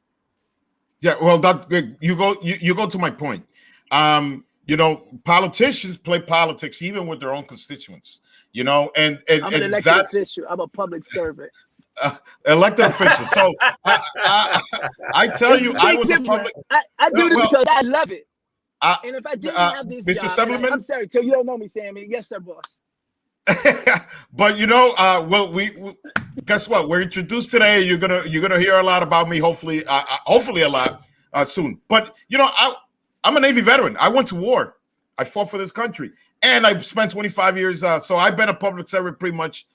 Yeah, well, that you go to my point. You know, politicians play politics even with their own constituents. You know, and I'm an elected official. I'm a public servant. Elected official. So I tell you, I was a public. I do this because I love it. And if I didn't have this Mr. job, Assemblyman, I'm sorry, till you don't know me, Sammy. Yes, sir, boss. But you know, well, we guess what? We're introduced today. You're gonna hear a lot about me. Hopefully a lot soon. But you know, I'm a Navy veteran. I went to war. I fought for this country, and I've spent 25 years. So I've been a public servant pretty much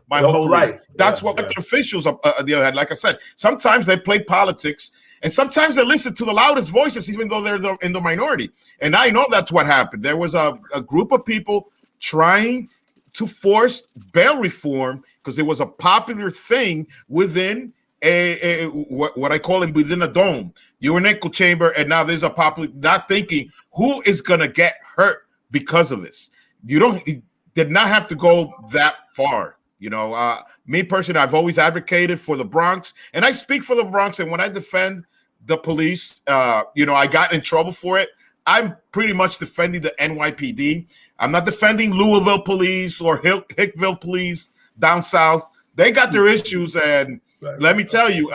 my whole life. That's what the officials on the other hand. Like I said, sometimes they play politics. And sometimes they listen to the loudest voices, even though they're in the minority. And I know that's what happened. There was a group of people trying to force bail reform because it was a popular thing within what I call it within a dome. You're in an echo chamber, and now there's a popular not thinking who is going to get hurt because of this. It did not have to go that far. You know, me personally, I've always advocated for the Bronx, and I speak for the Bronx. And when I defend the police, you know, I got in trouble for it. I'm pretty much defending the NYPD. I'm not defending Louisville police or Hickville police down south. They got their issues, and let me tell you,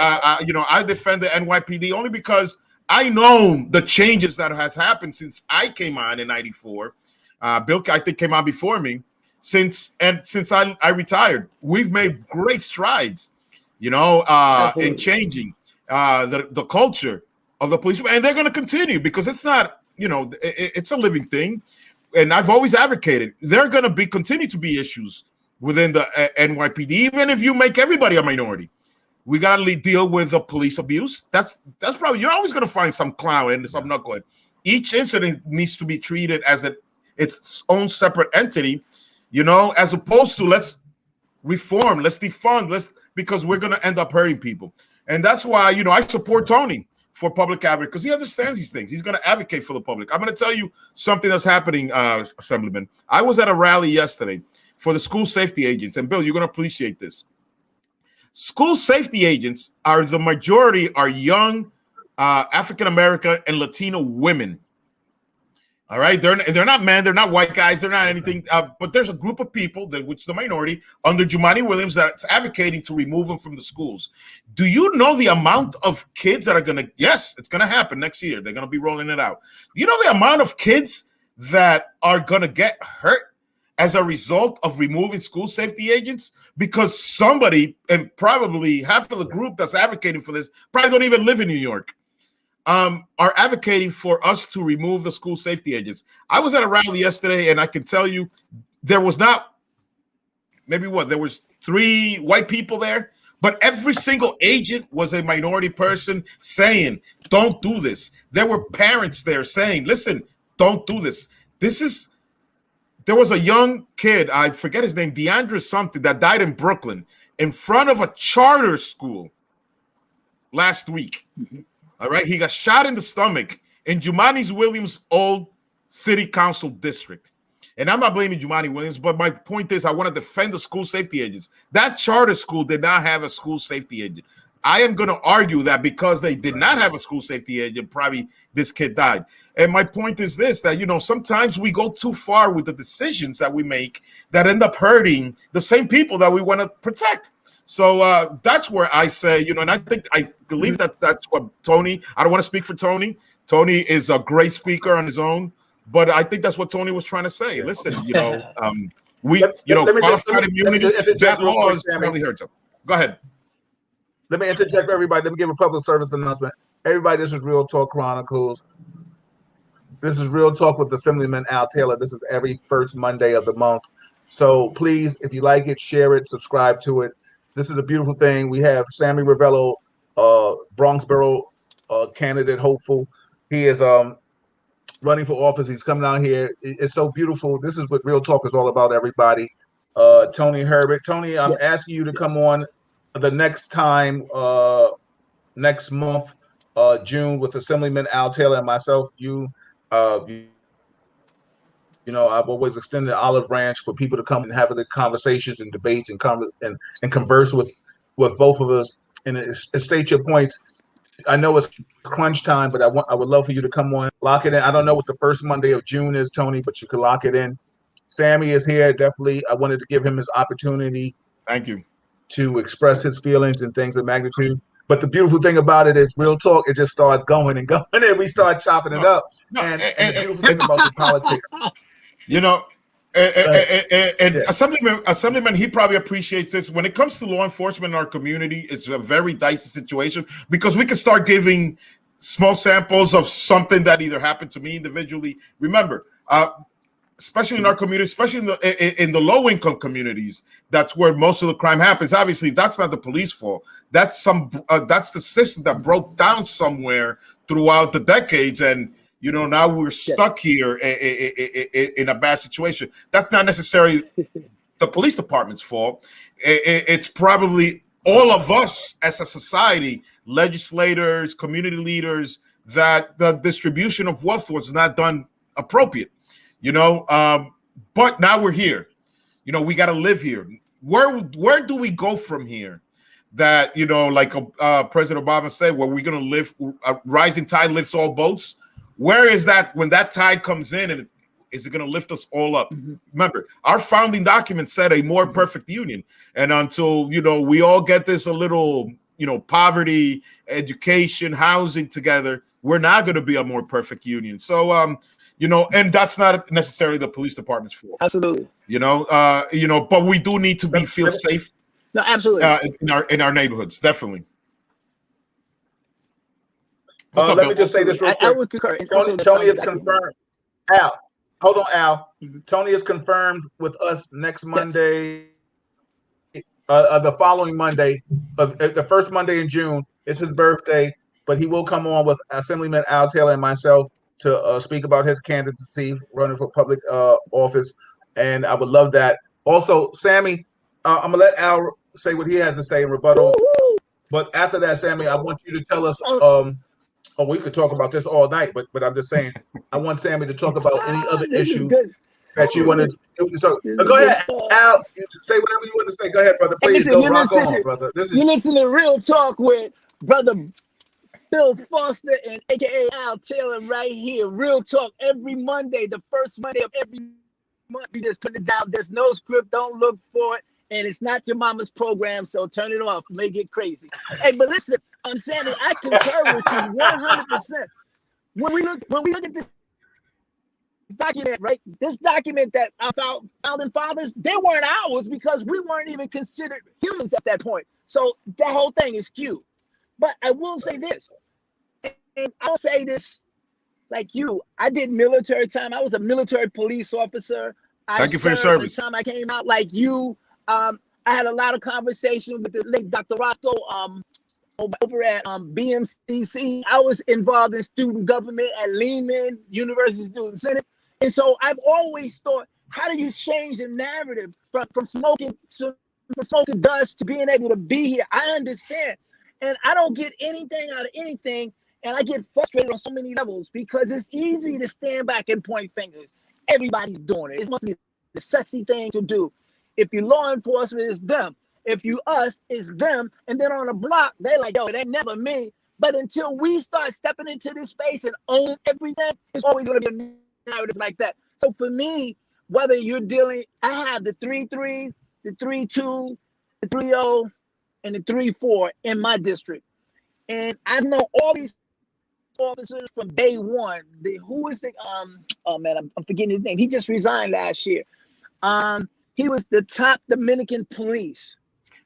you know, I defend the NYPD only because I know the changes that has happened since I came on in '94. Bill, I think, came on before me. Since I retired, we've made great strides, you know, in changing the culture of the police, and they're going to continue because it's not, you know, it's a living thing, and I've always advocated there are going to continue to be issues within the NYPD, even if you make everybody a minority. We got to deal with the police abuse. That's probably, you're always going to find some clown and some knucklehead. Each incident needs to be treated as its own separate entity. You know, as opposed to let's reform, let's defund, because we're going to end up hurting people. And that's why, you know, I support Tony for public advocate because he understands these things. He's going to advocate for the public. I'm going to tell you something that's happening, Assemblyman. I was at a rally yesterday for the school safety agents. And Bill, you're going to appreciate this. School safety agents are the majority are young African-American and Latino women. All right, they're not men, they're not white guys, they're not anything. But there's a group of people, which the minority, under Jumaane Williams, that's advocating to remove them from the schools. Do you know the amount of kids that are going to? Yes, it's going to happen next year. They're going to be rolling it out. You know the amount of kids that are going to get hurt as a result of removing school safety agents because somebody, and probably half of the group that's advocating for this, probably don't even live in New York. Are advocating for us to remove the school safety agents. I was at a rally yesterday, and I can tell you there was not there was 3 white people there, but every single agent was a minority person saying, don't do this. There were parents there saying, listen, don't do this. There was a young kid, I forget his name, DeAndre something, that died in Brooklyn in front of a charter school last week. Mm-hmm. All right, he got shot in the stomach in Jumaane Williams' old city council district. And I'm not blaming Jumaane Williams, but my point is I want to defend the school safety agents. That charter school did not have a school safety agent. I am going to argue that because they did not have a school safety agent, probably this kid died. And my point is this, that, you know, sometimes we go too far with the decisions that we make that end up hurting the same people that we want to protect. So that's where I say, you know, and I believe that that's what Tony, I don't want to speak for Tony. Tony is a great speaker on his own, but I think that's what Tony was trying to say. Listen, you know, qualified immunity, that law is really hurts them. Go ahead. Let me interject everybody. Let me give a public service announcement. Everybody, this is Real Talk Chronicles. This is Real Talk with Assemblyman Al Taylor. This is every first Monday of the month. So please, if you like it, share it, subscribe to it. This is a beautiful thing. We have Sammy Ravelo, Bronx Borough candidate, hopeful. He is running for office. He's coming out here. It's so beautiful. This is what Real Talk is all about, everybody. Tony Herbert. Tony, I'm asking you to come on the next time, next month, June, with Assemblyman Al Taylor and myself. I've always extended the olive branch for people to come and have the conversations and debates and converse with both of us and state your points. I know it's crunch time, but I would love for you to come on, lock it in. I don't know what the first Monday of June is, Tony, but you can lock it in. Sammy is here. Definitely, I wanted to give him his opportunity. Thank you. To express his feelings and things of magnitude. But the beautiful thing about it is Real Talk. It just starts going and going, and we start chopping it up. And the beautiful thing about the politics, Assemblyman, he probably appreciates this. When it comes to law enforcement in our community, it's a very dicey situation because we can start giving small samples of something that either happened to me individually. Remember, especially in our community, especially in the low-income communities, that's where most of the crime happens. Obviously, that's not the police fault. That's the system that broke down somewhere throughout the decades, and now we're stuck here in a bad situation. That's not necessarily the police department's fault. It's probably all of us as a society, legislators, community leaders, that the distribution of wealth was not done appropriate. But now we're here. We got to live here. Where do we go from here? That like President Obama said, where we're going to live, a rising tide lifts all boats. Where is that when that tide comes in, and is it going to lift us all up? Mm-hmm. Remember, our founding document said a more perfect union, and until we all get this a little poverty, education, housing together, we're not going to be a more perfect union. So, and that's not necessarily the police department's fault. Absolutely. But we do need to feel safe. No, absolutely. In our neighborhoods, definitely. Let me just say this real quick. I would concur. Tony is confirmed. Al, hold on, Al. Mm-hmm. Tony is confirmed with us next Monday. The following Monday, the first Monday in June. It's his birthday, but he will come on with Assemblyman Al Taylor and myself to speak about his candidacy running for public office, and I would love that. Also, Sammy, I'm gonna let Al say what he has to say in rebuttal, but after that, Sammy, I want you to tell us. We could talk about this all night, but I'm just saying, I want Sammy to talk about any other issues that you want to talk. Go ahead, Al. You say whatever you want to say. Go ahead, brother. Please go rock on, brother. You listen to Real Talk with brother Bill Foster and AKA Al Taylor right here. Real Talk every Monday, the first Monday of every month. We just put it down. There's no script. Don't look for it. And it's not your mama's program, so turn it off. Make it crazy. Hey, but listen, Sammy, I concur with you 100%. When we look at this document, right? This document that our founding fathers, they weren't ours because we weren't even considered humans at that point. So that whole thing is skewed. But I will say this, and I'll say this like you. I did military time. I was a military police officer. Thank you for your service. The time I came out like you. I had a lot of conversation with the late Dr. Roscoe over at BMCC. I was involved in student government at Lehman University Student Senate. And so I've always thought, how do you change the narrative from smoking dust to being able to be here? I understand. And I don't get anything out of anything. And I get frustrated on so many levels because it's easy to stand back and point fingers. Everybody's doing it. It must be the sexy thing to do. If you law enforcement, it's them. If you us, it's them. And then on the block, they're like, yo, it ain't never me. But until we start stepping into this space and own everything, it's always going to be a narrative like that. So for me, whether you're dealing, I have the 3-3, the 3-2, the 3-0, and the 3-4 in my district. And I know all these officers from day one. Who is the, oh man, I'm forgetting his name. He just resigned last year. He was the top Dominican police.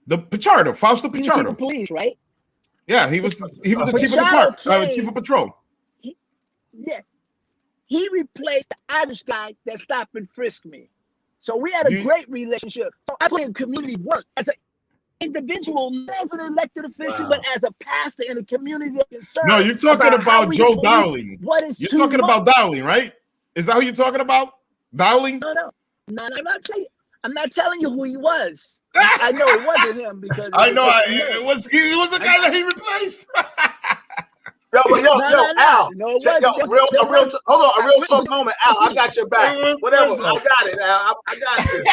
The Pichardo, Fausto Pichardo. He was chief of police, right? Yeah, he was the chief of department, chief of patrol. He replaced the Irish guy that stopped and frisked me. So we had a great relationship. So I put in community work as an individual, not as an elected official, but as a pastor in a community concerned. No, you're talking about Joe Dowling. What is you're talking about Dowling, right? Is that who you're talking about? Dowling? No, I'm not saying. I'm not telling you who he was. I know it wasn't him because I know it was the guy that he replaced. Yo, Al. No, it Check, wasn't. Hold on, a real talk moment, Al. I got your back. Whatever, I Wilson. got it, Al. I got this.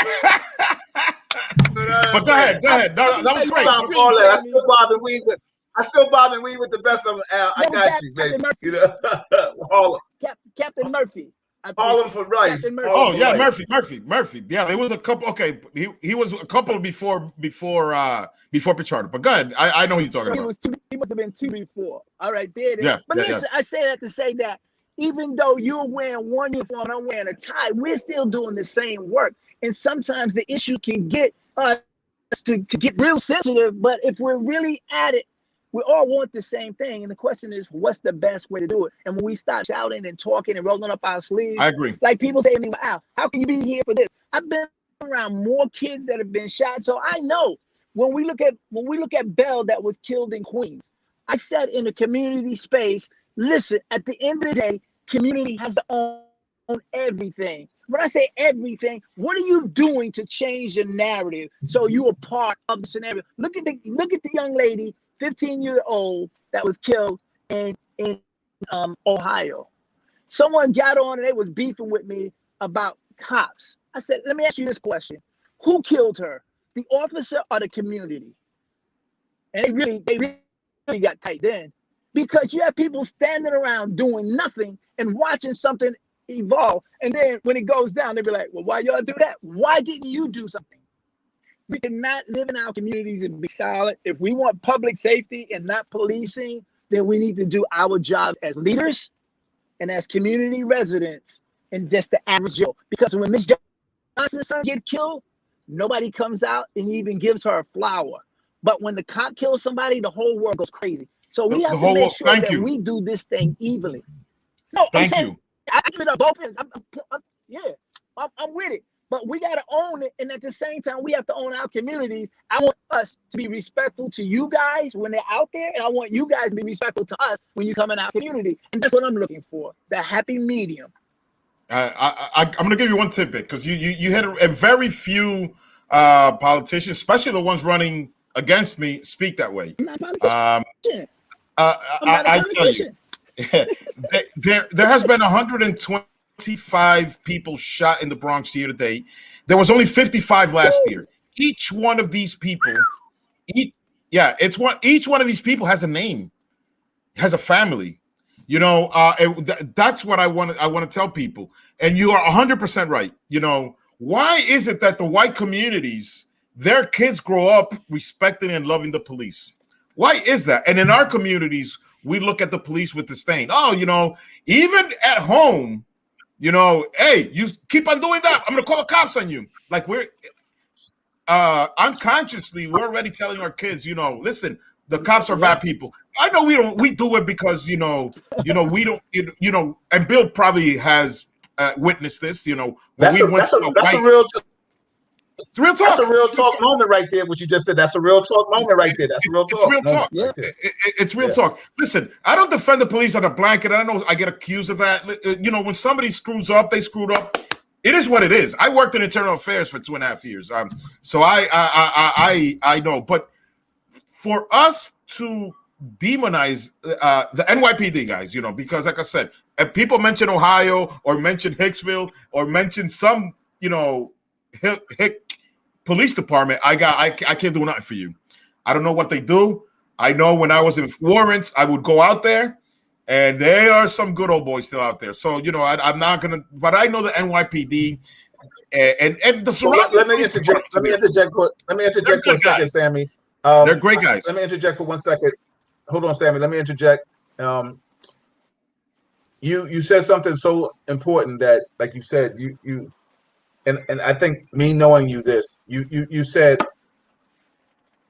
But go ahead. No, that was great. All that. I still bob and weave with the best of them, Al. I got you, baby. You know, Harlem. Captain Murphy. Harlem for right. Captain Murphy. Oh yeah, Murphy. Yeah, there was a couple. Okay, he was a couple before Pichardo. But go ahead. I know who you're talking about. He must have been 2 before. All right, there it is. Yeah, But listen, I say that to say that even though you're wearing one uniform and I'm wearing a tie, we're still doing the same work. And sometimes the issue can get us to get real sensitive. But if we're really at it, we all want the same thing. And the question is, what's the best way to do it? And when we stop shouting and talking and rolling up our sleeves, I agree. Like people say to me, Al, how can you be here for this? I've been around more kids that have been shot. So I know when we look at Bell that was killed in Queens, I said in a community space, listen, at the end of the day, community has to own everything. When I say everything, what are you doing to change the narrative so you are part of the scenario? Look at the young lady, 15-year-old, that was killed in Ohio. Someone got on and they was beefing with me about cops. I said, let me ask you this question. Who killed her? The officer or the community? And they really got tight then, because you have people standing around doing nothing and watching something evolve. And then when it goes down, they be like, well, why y'all do that? Why didn't you do something? We cannot live in our communities and be silent. If we want public safety and not policing, then we need to do our jobs as leaders and as community residents and just the average Joe. Because when Miss Johnson's son get killed, nobody comes out and even gives her a flower. But when the cop kills somebody, the whole world goes crazy. So we have to make sure that we do this thing evenly. No, thank you. I give it up both ends. I'm with it. But we got to own it. And at the same time, we have to own our communities. I want us to be respectful to you guys when they're out there. And I want you guys to be respectful to us when you come in our community. And that's what I'm looking for, the happy medium. I'm going to give you one tidbit, because you had a very few politicians, especially the ones running against me, speak that way. I'm not a politician. I tell you, there has been 125 people shot in the Bronx year to date. There was only 55 last year. Each one of these people, each one of these people has a name, has a family. You know, that's what I want to tell people. And you are 100% right. You know, why is it that the white communities, their kids grow up respecting and loving the police? Why is that? And in our communities, we look at the police with disdain. Oh, you know, even at home, you know, hey, you keep on doing that, I'm going to call the cops on you. Like, we're unconsciously, we're already telling our kids, you know, listen, the cops are bad people. I know we do it because, we don't, and Bill probably has witnessed this, you know. That's a real talk. That's a real talk moment right there. What you just said. That's a real talk moment right there. That's a real talk. It's real talk. Right there. It's real talk. Listen, I don't defend the police on a blanket. I know I get accused of that. You know, when somebody screws up, they screwed up. It is what it is. I worked in internal affairs for 2.5 years. So I know. But for us to demonize the NYPD guys, you know, because like I said, if people mention Ohio or mention Hicksville or mention some, you know, Hick police department, I can't do nothing for you. I don't know what they do. I know when I was in Warrants, I would go out there, and there are some good old boys still out there. So, you know, I'm not gonna, but I know the NYPD and the surrounding. Let me interject for a second, Sammy. They're great guys. Let me interject for 1 second. Hold on, Sammy. Let me interject. You said something so important that, like you said, you and I think me knowing you this, you said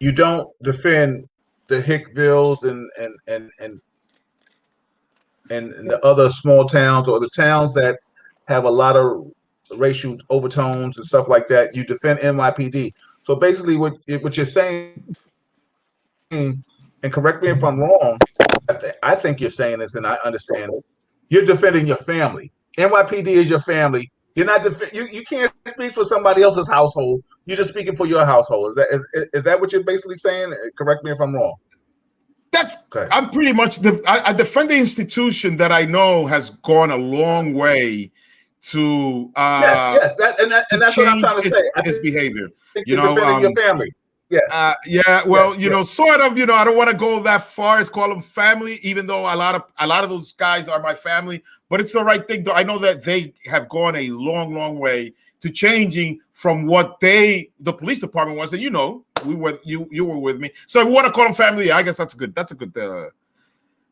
you don't defend the Hickvilles and the other small towns or the towns that have a lot of racial overtones and stuff like that. You defend NYPD. So basically, what you're saying, and correct me if I'm wrong, I think you're saying this, and I understand it. You're defending your family. NYPD is your family. You're not you can't speak for somebody else's household. You're just speaking for your household. Is that what you're basically saying? Correct me if I'm wrong. That's Okay. I'm pretty much I defend the institution that I know has gone a long way to yes, and that's what I'm change trying to say. I its behavior. think You you're know, defending your family. Yes. yeah. Well, Yes, you know, sort of. You know, I don't want to go that far as call them family, even though a lot of those guys are my family. But it's the right thing. Though I know that they have gone a long, long way to changing from what the police department was. And you know, you were with me. So if you want to call them family, I guess that's a good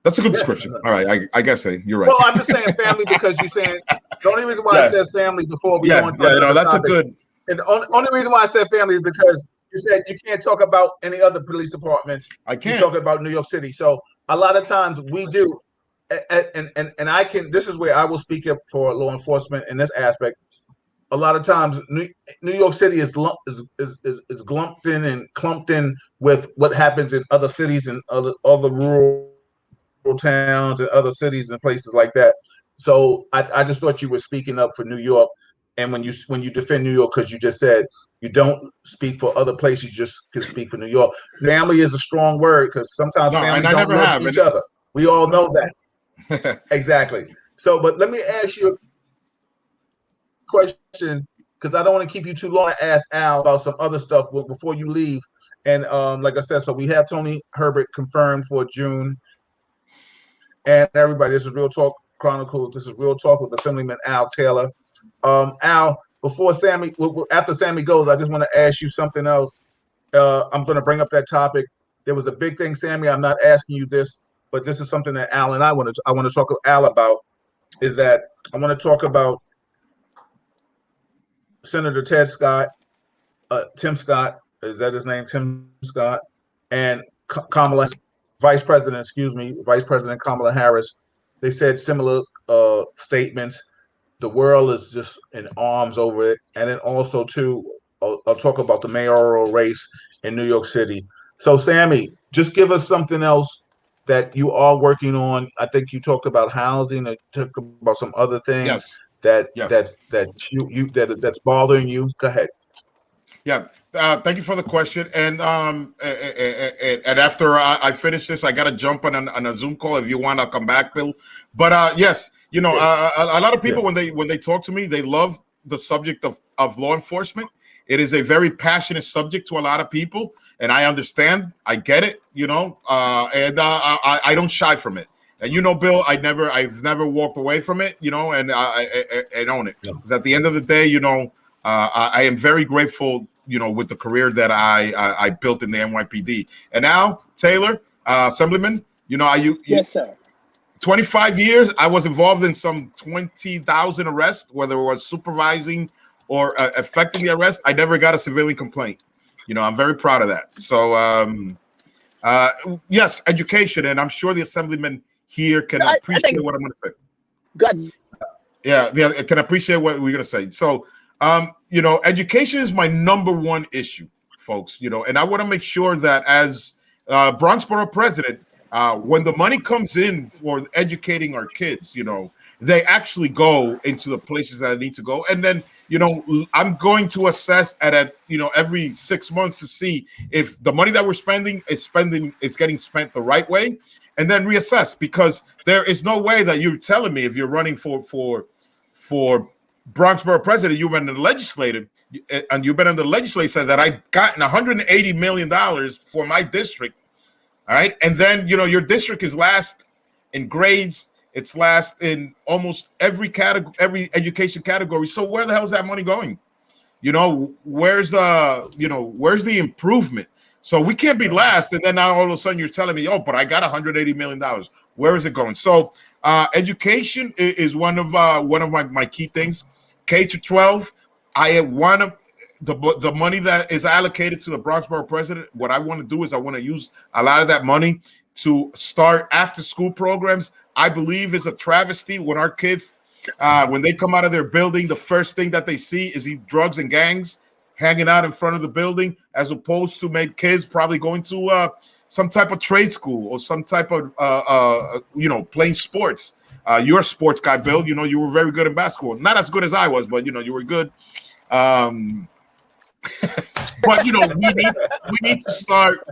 description. All right, I guess you're right. Well, I'm just saying family because you're saying the only reason why I said family before we go on to another that's topic, a good. and the only reason why I said family is because you said you can't talk about any other police departments. I can't. You're talking about New York City. So a lot of times we do, and I can. This is where I will speak up for law enforcement in this aspect. A lot of times, New York City is glumped in and clumped in with what happens in other cities and other rural towns and other cities and places like that. So I just thought you were speaking up for New York. And when you defend New York, because you just said you don't speak for other places, you just can speak for New York. Family is a strong word because sometimes families don't love each other. We all know that. Exactly. So, but let me ask you a question because I don't want to keep you too long. I ask Al about some other stuff before you leave. And like I said, so we have Tony Herbert confirmed for June. And everybody, this is Real Talk Chronicles. This is Real Talk with Assemblyman Al Taylor. Al, after Sammy goes, I just want to ask you something else. I'm going to bring up that topic. There was a big thing, Sammy. I'm not asking you this, but this is something that Al and I want to talk to Al about. Is that I want to talk about Senator Tim Scott. Is that his name? Tim Scott and Kamala. Vice President Kamala Harris, they said similar statements. The world is just in arms over it. And then also, too, I'll talk about the mayoral race in New York City. So, Sammy, just give us something else that you are working on. I think you talked about housing. You talked about some other things that's bothering you. Go ahead. Yeah, thank you for the question. And after I finish this, I got to jump on a Zoom call. If you want, I'll come back, Bill. But yes, you know, a lot of people when they talk to me, they love the subject of law enforcement. It is a very passionate subject to a lot of people, and I understand. I get it, you know, and I don't shy from it. And you know, Bill, I've never walked away from it, you know, and I own it because at the end of the day, you know, I am very grateful, you know, with the career that I built in the NYPD. And now, Taylor, Assemblyman, you know, yes, sir. 25 years, I was involved in some 20,000 arrests, whether it was supervising or effecting the arrest. I never got a civilian complaint. You know, I'm very proud of that. So, yes, education, and I'm sure the Assemblyman here can appreciate what I'm going to say. Good. Yeah, can appreciate what we're going to say. So, you know, education is my number one issue, folks, you know, and I want to make sure that as Bronx Borough president, when the money comes in for educating our kids, you know, they actually go into the places that need to go. And then, you know, I'm going to assess you know, every 6 months to see if the money that we're spending is getting spent the right way, and then reassess, because there is no way that you're telling me if you're running for Bronx Borough president, you've been in the legislative, and you've been in the legislature, says that I've gotten $180 million for my district. All right. And then, you know, your district is last in grades. It's last in almost every category, every education category. So where the hell is that money going? You know, where's the improvement? So we can't be last. And then now all of a sudden you're telling me, oh, but I got $180 million. Where is it going? So education is one of my key things. K-12, I want the money that is allocated to the Bronx Borough president. What I want to do is I want to use a lot of that money to start after school programs. I believe it's a travesty when our kids, when they come out of their building, the first thing that they see is these drugs and gangs hanging out in front of the building, as opposed to maybe kids probably going to some type of trade school or some type of you know, playing sports. You're a sports guy, Bill. You know, you were very good in basketball. Not as good as I was, but you know, you were good. Um, but you know, we need to start.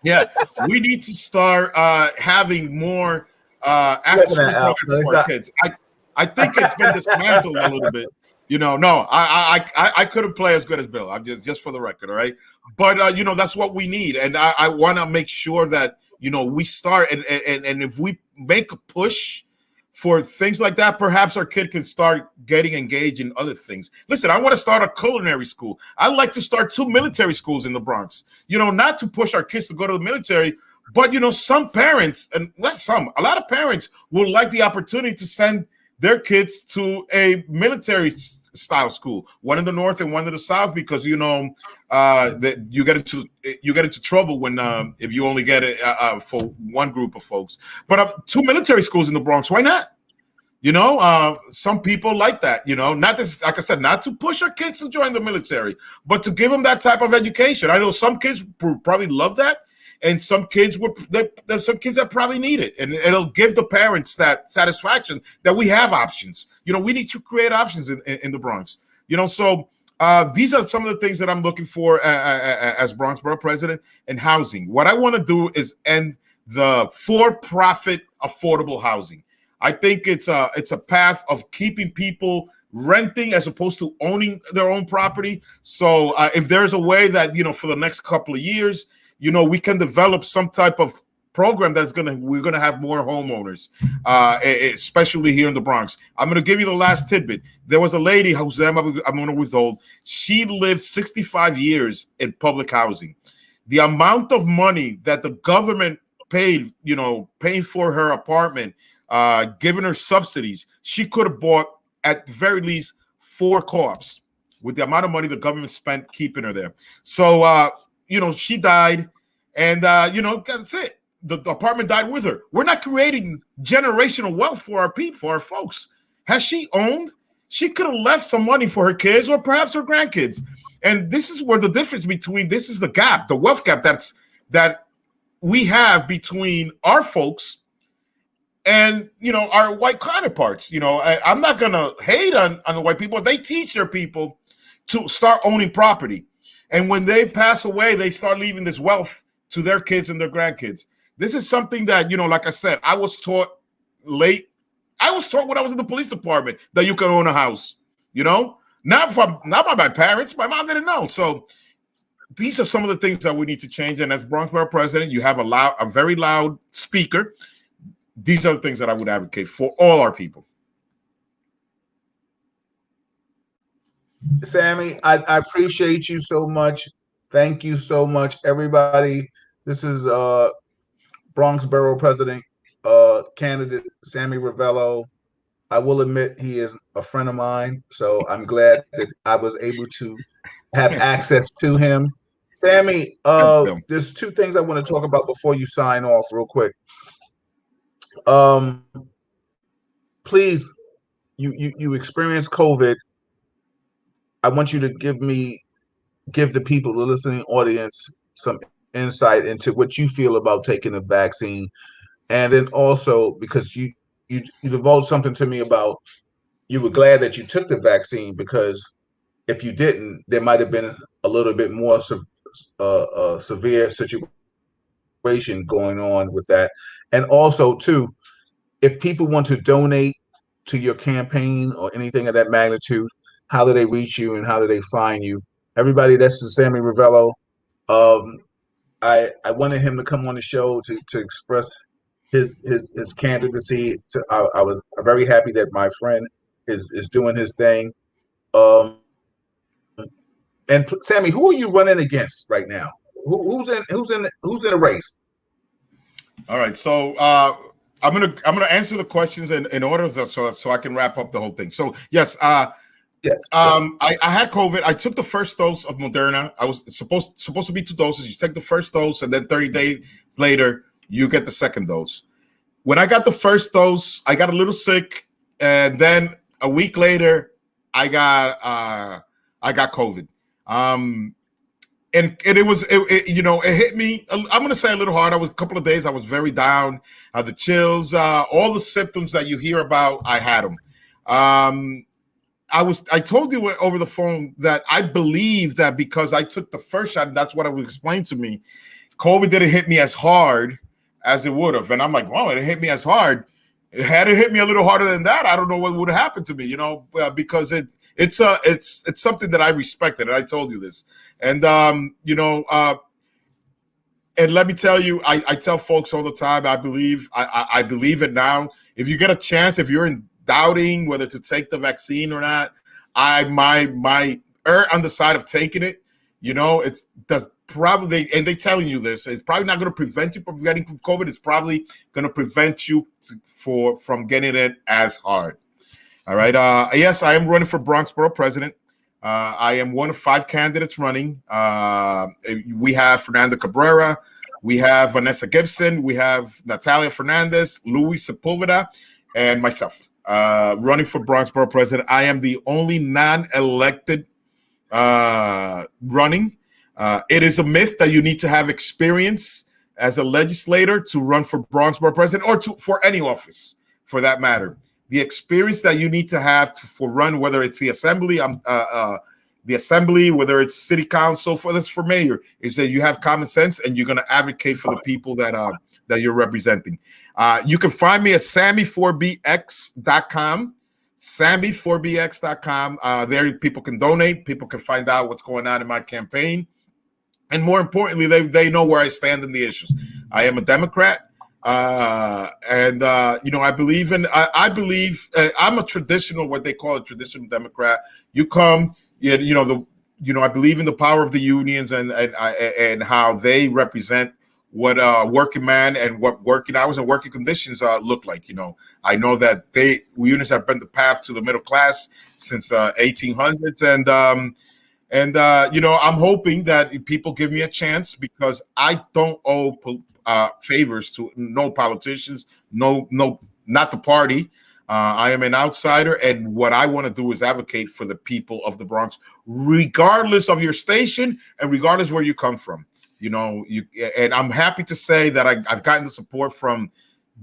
Yeah, we need to start having more after school programs for our kids. I think it's been dismantled a little bit. You know, no, I couldn't play as good as Bill. I'm just for the record, all right. But you know, that's what we need, and I want to make sure that you know we start and if we make a push for things like that, perhaps our kid can start getting engaged in other things. Listen, I want to start a culinary school. I'd like to start 2 military schools in the Bronx. You know, not to push our kids to go to the military, but you know, some parents, and not some, a lot of parents would like the opportunity to send their kids to a military style school, one in the north and one in the south, because you know that you get into trouble when if you only get it for one group of folks. But 2 military schools in the Bronx, why not? You know, some people like that. You know, not this, like I said, not to push our kids to join the military, but to give them that type of education. I know some kids probably love that, and some kids there's some kids that probably need it, and it'll give the parents that satisfaction that we have options. You know, we need to create options in the Bronx. You know, so these are some of the things that I'm looking for as Bronx Borough President. And housing. What I want to do is end the for-profit affordable housing. I think it's a path of keeping people renting as opposed to owning their own property. So if there's a way that, you know, for the next couple of years, you know, we can develop some type of program we're gonna have more homeowners, especially here in the Bronx. I'm gonna give you the last tidbit. There was a lady whose name I'm gonna withhold. She lived 65 years in public housing. The amount of money that the government paid, you know, paying for her apartment, giving her subsidies, she could have bought at the very least 4 co-ops with the amount of money the government spent keeping her there. So you know, she died, and you know, that's it. The apartment died with her. We're not creating generational wealth for our people, for our folks. Has she owned? She could have left some money for her kids or perhaps her grandkids. And this is where the difference this is the gap, the wealth gap that we have between our folks and, you know, our white counterparts. You know, I'm not gonna hate on the white people. They teach their people to start owning property. And when they pass away, they start leaving this wealth to their kids and their grandkids. This is something that, you know, like I said, I was taught late. I was taught when I was in the police department that you could own a house, you know, not by my parents. My mom didn't know. So these are some of the things that we need to change. And as Bronx Borough President, you have a very loud speaker. These are the things that I would advocate for all our people. Sammy, I appreciate you so much. Thank you so much, everybody. This is Bronx Borough President candidate Sammy Ravelo. I will admit he is a friend of mine, so I'm glad that I was able to have access to him. Sammy, there's 2 things I want to talk about before you sign off real quick. Please, you experienced COVID. I want you to give the people, the listening audience, some insight into what you feel about taking the vaccine. And then also, because you divulged something to me about you were glad that you took the vaccine, because if you didn't, there might have been a little bit more severe situation going on with that. And also, too, if people want to donate to your campaign or anything of that magnitude, how do they reach you and how do they find you? Everybody, this is Sammy Ravelo. I wanted him to come on the show to express his candidacy. I was very happy that my friend is doing his thing. And Sammy, who are you running against right now? Who's in the race? All right, so I'm gonna answer the questions in order so I can wrap up the whole thing. So yes, yes. I had COVID. I took the first dose of Moderna. I was supposed to be 2 doses. You take the first dose, and then 30 days later you get the second dose. When I got the first dose, I got a little sick, and then a week later, I got COVID. And it hit me. I'm gonna say a little hard. I was a couple of days. I was very down. The chills, all the symptoms that you hear about, I had them. I told you over the phone that I believe that because I took the first shot, that's what it was explained to me. COVID didn't hit me as hard as it would have. And I'm like, wow, it hit me as hard. Had it hit me a little harder than that, I don't know what would have happened to me, because it's something that I respected. And I told you this. And, and let me tell you, I tell folks all the time, I believe it now. If you get a chance, if you're in doubting whether to take the vaccine or not, my err on the side of taking it. It's does probably, and they telling you this, it's probably not going to prevent you from getting COVID. It's probably going to prevent you from getting it as hard. All right. Yes, I am running for Bronx Borough President. I am one of 5 candidates running. We have Fernando Cabrera, we have Vanessa Gibson, we have Natalia Fernandez, Luis Sepulveda, and myself running for Bronx Borough President. I am the only non-elected running. It is a myth that you need to have experience as a legislator to run for Bronx Borough President or for any office for that matter. The experience that you need to have for run, whether it's the assembly, whether it's city council, for mayor, is that you have common sense and you're going to advocate for the people that you're representing. You can find me at sammy4bx.com. sammy4bx.com. There people can donate. People can find out what's going on in my campaign. And more importantly, they know where I stand in the issues. I am a Democrat. I believe I'm a traditional, what they call a traditional Democrat. You come, I believe in the power of the unions and how they represent what working man and what working hours and working conditions look like. I know that unions have been the path to the middle class since 1800s, and I'm hoping that people give me a chance because I don't owe favors to no politicians, no, not the party. I am an outsider, and what I want to do is advocate for the people of the Bronx, regardless of your station and regardless where you come from. And I'm happy to say that I've gotten the support from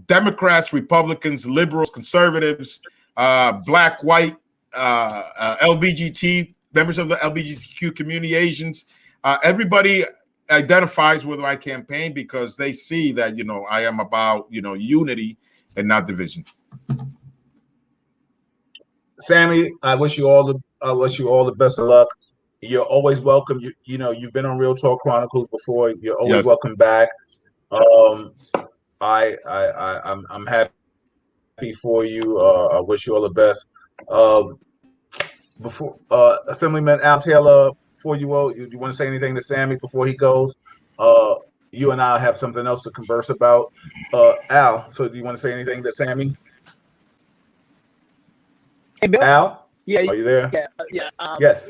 Democrats, Republicans, liberals, conservatives, black, white, LGBT, members of the LGBTQ community, Asians, everybody identifies with my campaign because they see that, I am about, unity and not division. Sammy, I wish you all the best of luck. You're always welcome. You've been on Real Talk Chronicles before. You're always welcome back. I'm happy for you. I wish you all the best. Before Assemblyman Al Taylor, before you want to say anything to Sammy before he goes? You and I have something else to converse about. Al, so do you want to say anything to Sammy? Hey, Bill? Al? Yeah. Are you there? Yeah. Yes.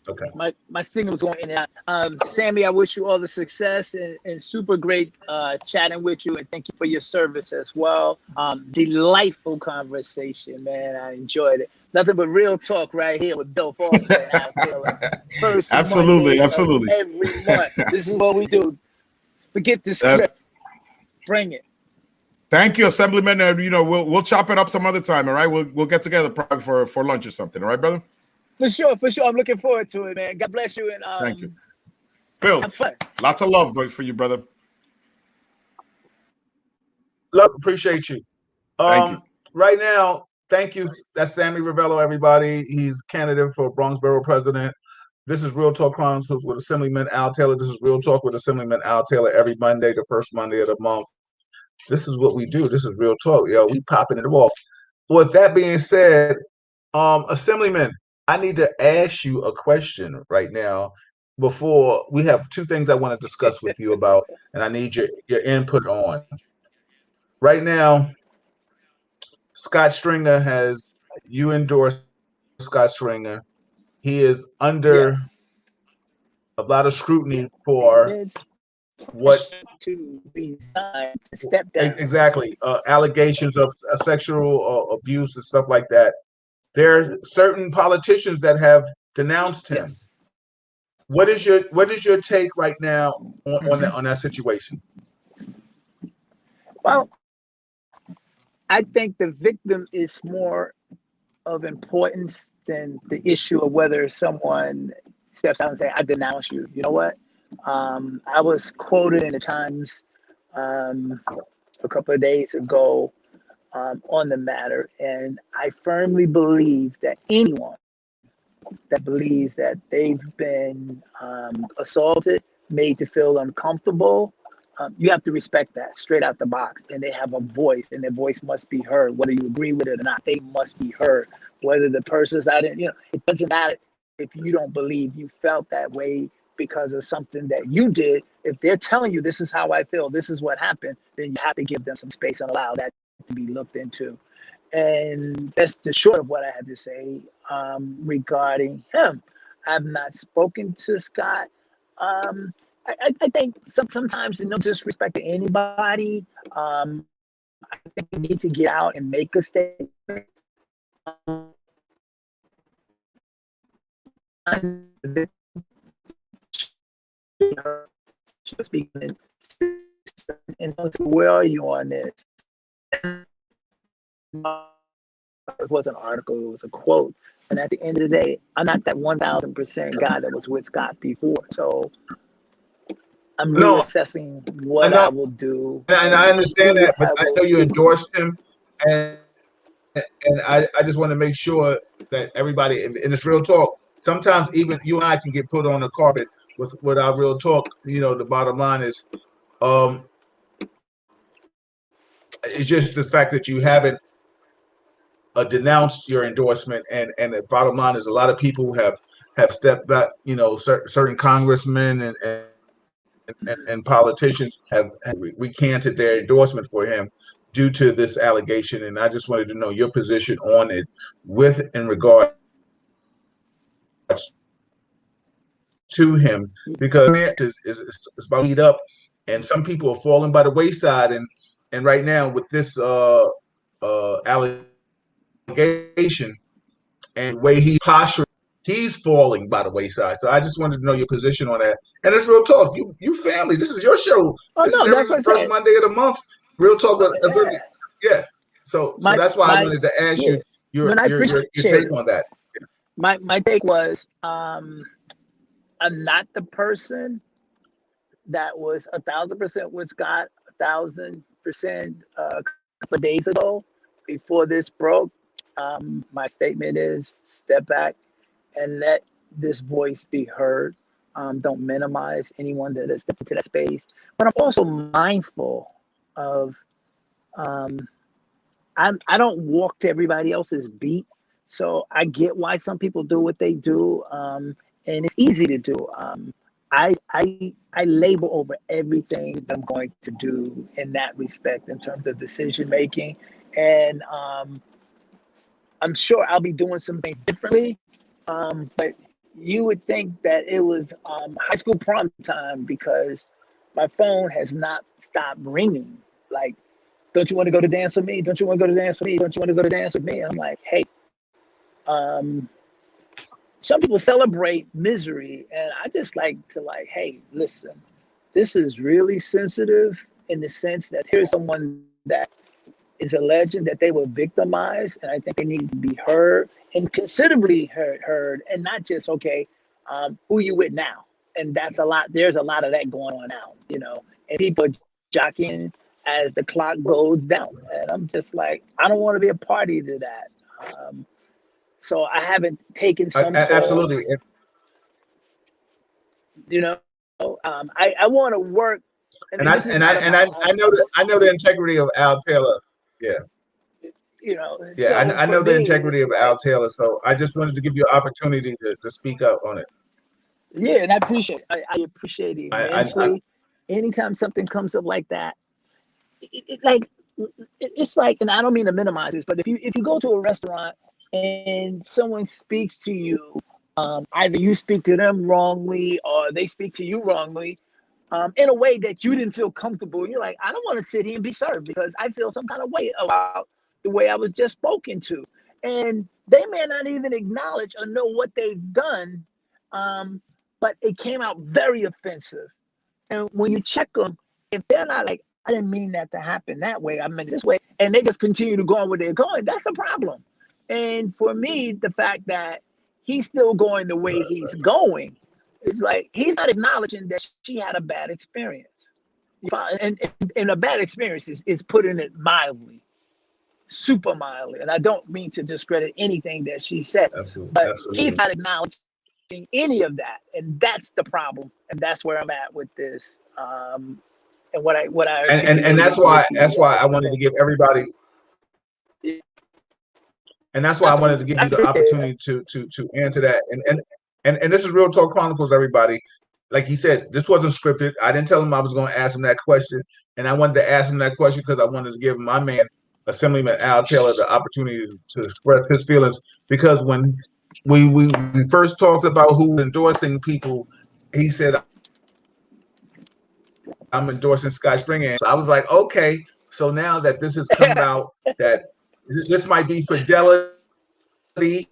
Okay. My signal was going in and out. Sammy, I wish you all the success and super great chatting with you, and thank you for your service as well. Delightful conversation, man. I enjoyed it. Nothing but real talk right here with Bill Foster and Al Taylor. First absolutely. Every month. This is what we do. Forget the script. Bring it. Thank you, Assemblyman. We'll chop it up some other time. All right, we'll get together probably for lunch or something. All right, brother. For sure. I'm looking forward to it, man. God bless you, and thank you, Bill. Have fun. Lots of love for you, brother. Love, appreciate you. Thank you. Right now, thank you. That's Sammy Ravelo, everybody. He's candidate for Bronx Borough President. This is Real Talk Chronicles with Assemblyman Al Taylor. This is Real Talk with Assemblyman Al Taylor every Monday, the first Monday of the month. This is what we do. This is Real Talk. We popping it off. With that being said, Assemblyman, I need to ask you a question right now. Before we have 2 things I want to discuss with you about, and I need your input on. Right now, Scott Stringer you endorsed Scott Stringer. He is under a lot of scrutiny for what to resign, to step down. Exactly. Allegations of sexual abuse and stuff like that. There are certain politicians that have denounced him. Yes. What is your take right now on that situation? Well, I think the victim is more of importance than the issue of whether someone steps out and say, "I denounce you." You know what? I was quoted in the Times a couple of days ago on the matter, and I firmly believe that anyone that believes that they've been assaulted, made to feel uncomfortable, you have to respect that straight out the box. And they have a voice, and their voice must be heard, whether you agree with it or not. They must be heard. Whether the person's out, it doesn't matter if you don't believe you felt that way because of something that you did. If they're telling you this is how I feel, this is what happened, then you have to give them some space and allow that to be looked into. And that's the short of what I had to say regarding him. I've not spoken to Scott. I think sometimes, no disrespect to anybody, I think we need to get out and make a statement. Speaking, and where are you on this? It was an article, it was a quote. And at the end of the day, I'm not that 1000% guy that was with Scott before. So I'm reassessing what I will do. And I understand that, but I know you endorsed him. And I just want to make sure that everybody in this Real Talk, sometimes even you and I can get put on the carpet with our Real Talk. The bottom line is, it's just the fact that you haven't denounced your endorsement, and the bottom line is a lot of people have stepped back. Certain congressmen and politicians have recanted their endorsement for him due to this allegation. And I just wanted to know your position on it, in regards to him, because it's about to heat up, and some people are falling by the wayside. And right now with this allegation and the way he's posturing, he's falling by the wayside. So I just wanted to know your position on that. And it's Real Talk. You family. This is your show. This is every first Monday of the month. Real Talk. Yeah. So that's why I wanted to ask you your take on that. My take was, I'm not the person that was 1,000% with Scott 1,000% a couple of days ago before this broke. My statement is step back and let this voice be heard. Don't minimize anyone that has stepped into that space. But I'm also mindful of, I don't walk to everybody else's beat. So I get why some people do what they do. And it's easy to do. I label over everything that I'm going to do in that respect in terms of decision making. And I'm sure I'll be doing some things differently. But you would think that it was high school prom time because my phone has not stopped ringing. Like, don't you want to go to dance with me? Don't you want to go to dance with me? Don't you want to go to dance with me? I'm like, hey, some people celebrate misery, and I just like to hey, listen, this is really sensitive in the sense that here's someone that is alleging that they were victimized, and I think they need to be heard and considerably heard, and not just, okay, who you with now? And that's a lot. There's a lot of that going on now, and people are jockeying as the clock goes down. And I'm just like, I don't want to be a party to that. So I haven't taken some absolutely. I want to work. I know the integrity of Al Taylor. Yeah. So I know the integrity of Al Taylor. So I just wanted to give you an opportunity to speak up on it. Yeah, and I appreciate it. I appreciate it immensely. Anytime something comes up like that, it's like, and I don't mean to minimize this, but if you go to a restaurant and someone speaks to you, either you speak to them wrongly or they speak to you wrongly, in a way that you didn't feel comfortable. You're like, I don't want to sit here and be served because I feel some kind of way about the way I was just spoken to. And they may not even acknowledge or know what they've done, but it came out very offensive. And when you check them, if they're not like, I didn't mean that to happen that way, I meant this way, and they just continue to go on where they're going, that's a problem. And for me, the fact that he's still going the way he's going, it's like he's not acknowledging that she had a bad experience. And a bad experience is putting it mildly, super mildly. And I don't mean to discredit anything that she said, Absolutely. but Absolutely. he's not acknowledging any of that. And that's the problem. And that's where I'm at with this. And what I and that's why I wanted to give everybody, and that's why I wanted to give you the opportunity to answer that. And this is Real Talk Chronicles, everybody. Like he said, this wasn't scripted. I didn't tell him I was going to ask him that question, and I wanted to ask him that question because I wanted to give my man, Assemblyman Al Taylor, the opportunity to express his feelings. Because when we first talked about who was endorsing people, he said, "I'm endorsing Scott Stringer." So I was like, okay. So now that this has come out, that this might be fidelity,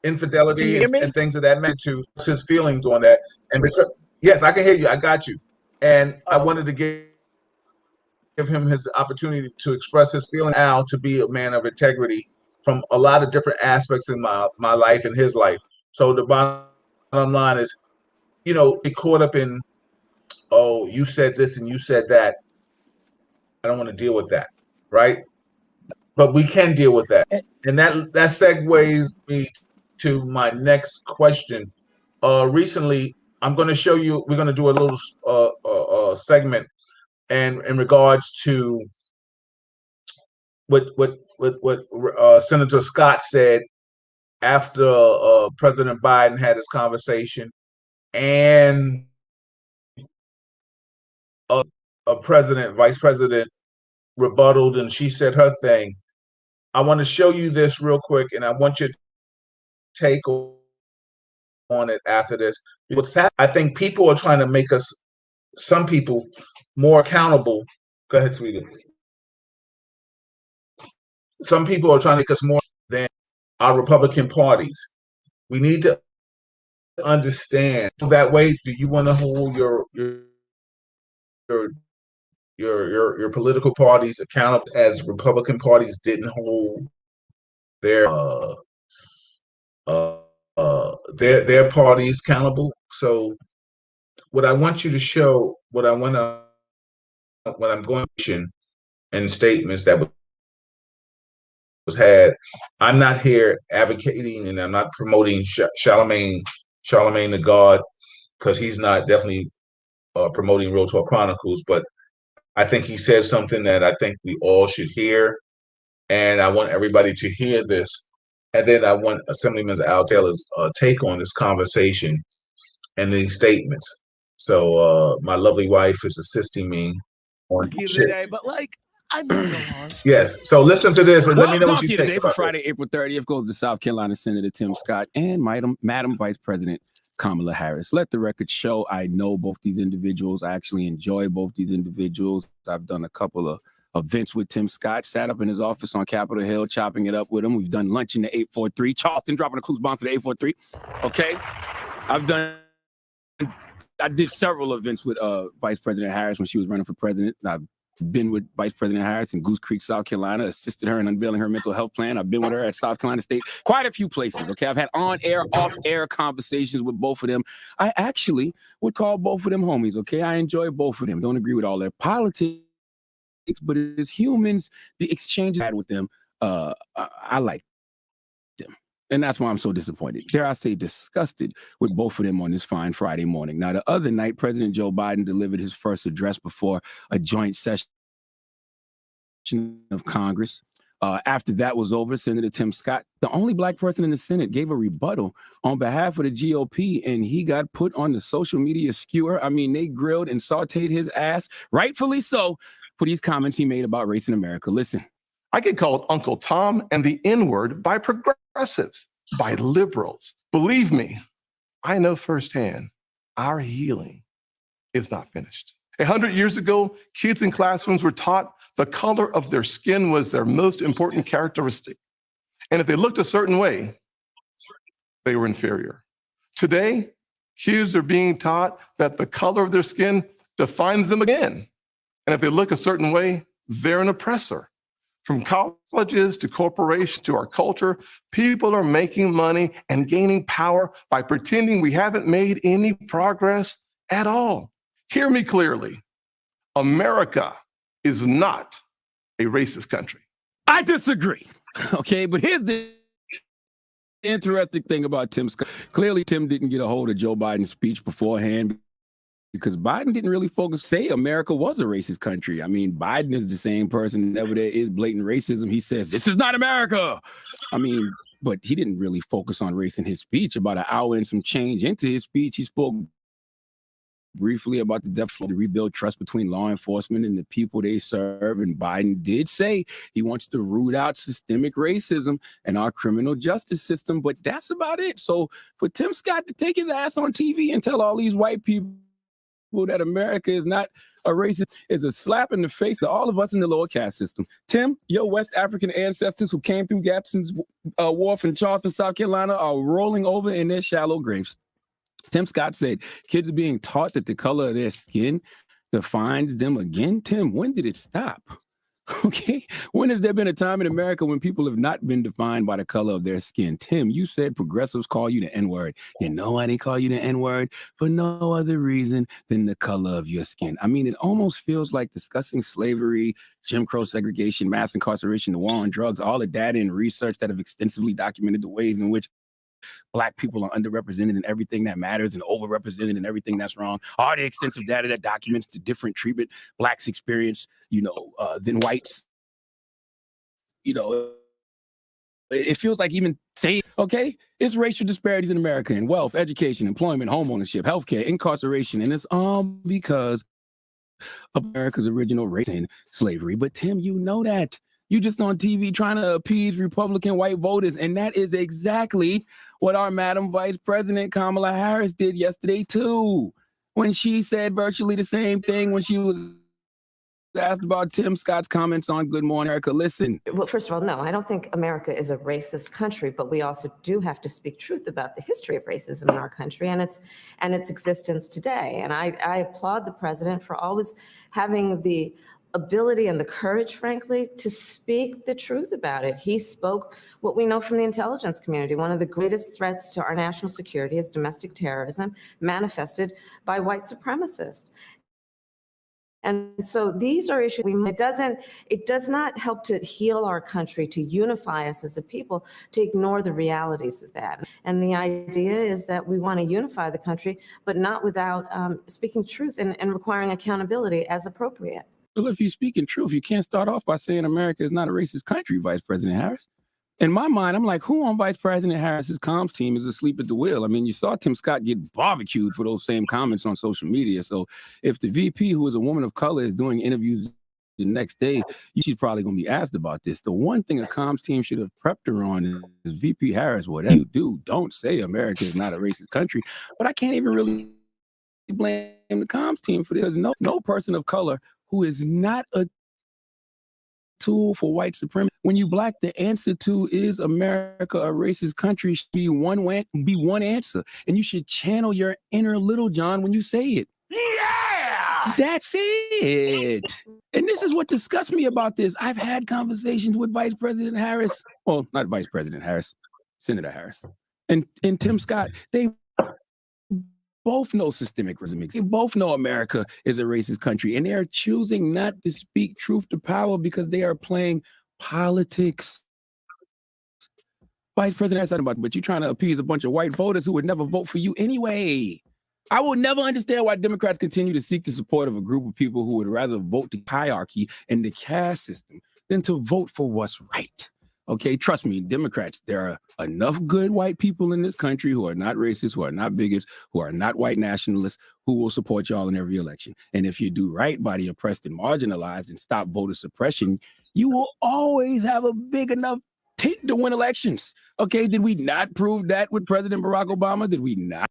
infidelity, and things of that magnitude, his feelings on that. And because, yes, I can hear you. I got you. And I wanted to give him his opportunity to express his feelings, Al, to be a man of integrity from a lot of different aspects in my life and his life. So the bottom line is, get caught up in, oh, you said this and you said that. I don't want to deal with that, right? But we can deal with that. And that segues me to my next question. Recently, I'm going to show you, we're going to do a little segment and in regards to what Senator Scott said after President Biden had his conversation, and a vice president rebutted, and she said her thing. I want to show you this real quick, and I want your take on it after this. I think people are trying to make us, some people, more accountable. Go ahead, sweetie. Some people are trying to make us more than our Republican parties. We need to understand that way. Do you want to hold your political parties accountable as Republican parties didn't hold their their parties accountable? So what I want you to show, what I'm going to in statements that was had. I'm not here advocating and I'm not promoting Charlemagne the God, because he's not definitely promoting Real Talk Chronicles, but I think he said something that I think we all should hear, and I want everybody to hear this. And then I want Assemblyman Al Taylor's take on this conversation and these statements. So my lovely wife is assisting me on today, but I moved along. Yes. So listen to this and let me know what you think today about for Friday, this. April 30th goes to South Carolina Senator Tim Scott and Madam Vice President Kamala Harris. Let the record show I know both these individuals. I actually enjoy both these individuals. I've done a couple of events with Tim Scott, sat up in his office on Capitol Hill, chopping it up with him. We've done lunch in the 843. Charleston dropping the clues bomb for the 843. Okay. I did several events with Vice President Harris when she was running for president. I've been with Vice President Harris in Goose Creek, South Carolina, assisted her in unveiling her mental health plan. I've been with her at South Carolina State, quite a few places. Okay, I've had on-air, off-air conversations with both of them. I actually would call both of them homies. Okay, I enjoy both of them. Don't agree with all their politics, but as humans, the exchanges I had with them, I like them. And that's why I'm so disappointed. Dare I say disgusted with both of them on this fine Friday morning. Now, the other night, President Joe Biden delivered his first address before a joint session of Congress. After that was over, Senator Tim Scott, the only black person in the Senate, gave a rebuttal on behalf of the GOP, and he got put on the social media skewer. I mean, they grilled and sauteed his ass, rightfully so, for these comments he made about race in America. Listen. I get called Uncle Tom and the N-word by progressives, by liberals. Believe me, I know firsthand our healing is not finished. 100 years ago, kids in classrooms were taught the color of their skin was their most important characteristic. And if they looked a certain way, they were inferior. Today, kids are being taught that the color of their skin defines them again. And if they look a certain way, they're an oppressor. From colleges to corporations to our culture, people are making money and gaining power by pretending we haven't made any progress at all. Hear me clearly. America is not a racist country. I disagree. Okay, but here's the interesting thing about Tim Scott. Clearly, Tim didn't get a hold of Joe Biden's speech beforehand because Biden didn't really say America was a racist country. I mean, Biden is the same person. Whenever there is blatant racism, he says, "This is not America." I mean, but he didn't really focus on race in his speech. About an hour and some change into his speech, he spoke briefly about the depth of to rebuild trust between law enforcement and the people they serve. And Biden did say he wants to root out systemic racism in our criminal justice system, but that's about it. So for Tim Scott to take his ass on TV and tell all these white people that America is not a racist is a slap in the face to all of us in the lower caste system. Tim, your West African ancestors who came through Gadsden's Wharf in Charleston, South Carolina are rolling over in their shallow graves. Tim Scott said kids are being taught that the color of their skin defines them again. Tim, when did it stop? Okay. When has there been a time in America when people have not been defined by the color of their skin? Tim, you said progressives call you the N-word. You know why they call you the N-word? For no other reason than the color of your skin. I mean, it almost feels like discussing slavery, Jim Crow segregation, mass incarceration, the war on drugs, all the data and research that have extensively documented the ways in which Black people are underrepresented in everything that matters and overrepresented in everything that's wrong. Are the extensive data that documents the different treatment Blacks experience, than whites? It feels like even saying, okay, it's racial disparities in America in wealth, education, employment, homeownership, healthcare, incarceration, and it's all because of America's original race and slavery. But Tim, you know that. You just on TV trying to appease Republican white voters. And that is exactly what our Madam Vice President Kamala Harris did yesterday, too, when she said virtually the same thing when she was asked about Tim Scott's comments on Good Morning America. Listen. Well, first of all, no, I don't think America is a racist country, but we also do have to speak truth about the history of racism in our country and its existence today. And I applaud the president for always having the ability and the courage, frankly, to speak the truth about it. He spoke what we know from the intelligence community. One of the greatest threats to our national security is domestic terrorism manifested by white supremacists. And so these are issues. It does not help to heal our country, to unify us as a people, to ignore the realities of that. And the idea is that we want to unify the country, but not without speaking truth and requiring accountability as appropriate. Well, if you speak in truth, you can't start off by saying America is not a racist country, Vice President Harris. In my mind, I'm like, who on Vice President Harris's comms team is asleep at the wheel? I mean, you saw Tim Scott get barbecued for those same comments on social media. So if the VP, who is a woman of color, is doing interviews the next day, she's probably going to be asked about this. The one thing a comms team should have prepped her on is VP Harris, whatever you do, don't say America is not a racist country. But I can't even really blame the comms team for this. No person of color who is not a tool for white supremacy. When you Black, the answer to is America a racist country should be one answer. And you should channel your inner Little John when you say it. Yeah! That's it. And this is what disgusts me about this. I've had conversations with Vice President Harris. Well, not Vice President Harris, Senator Harris. And Tim Scott, they both know systemic racism. They both know America is a racist country, and they are choosing not to speak truth to power because they are playing politics. Vice President has said about, but you're trying to appease a bunch of white voters who would never vote for you anyway. I will never understand why Democrats continue to seek the support of a group of people who would rather vote the hierarchy and the caste system than to vote for what's right. Okay, trust me, Democrats, there are enough good white people in this country who are not racist, who are not bigots, who are not white nationalists, who will support y'all in every election. And if you do right by the oppressed and marginalized and stop voter suppression, you will always have a big enough tent to win elections. Okay, did we not prove that with President Barack Obama? Did we not?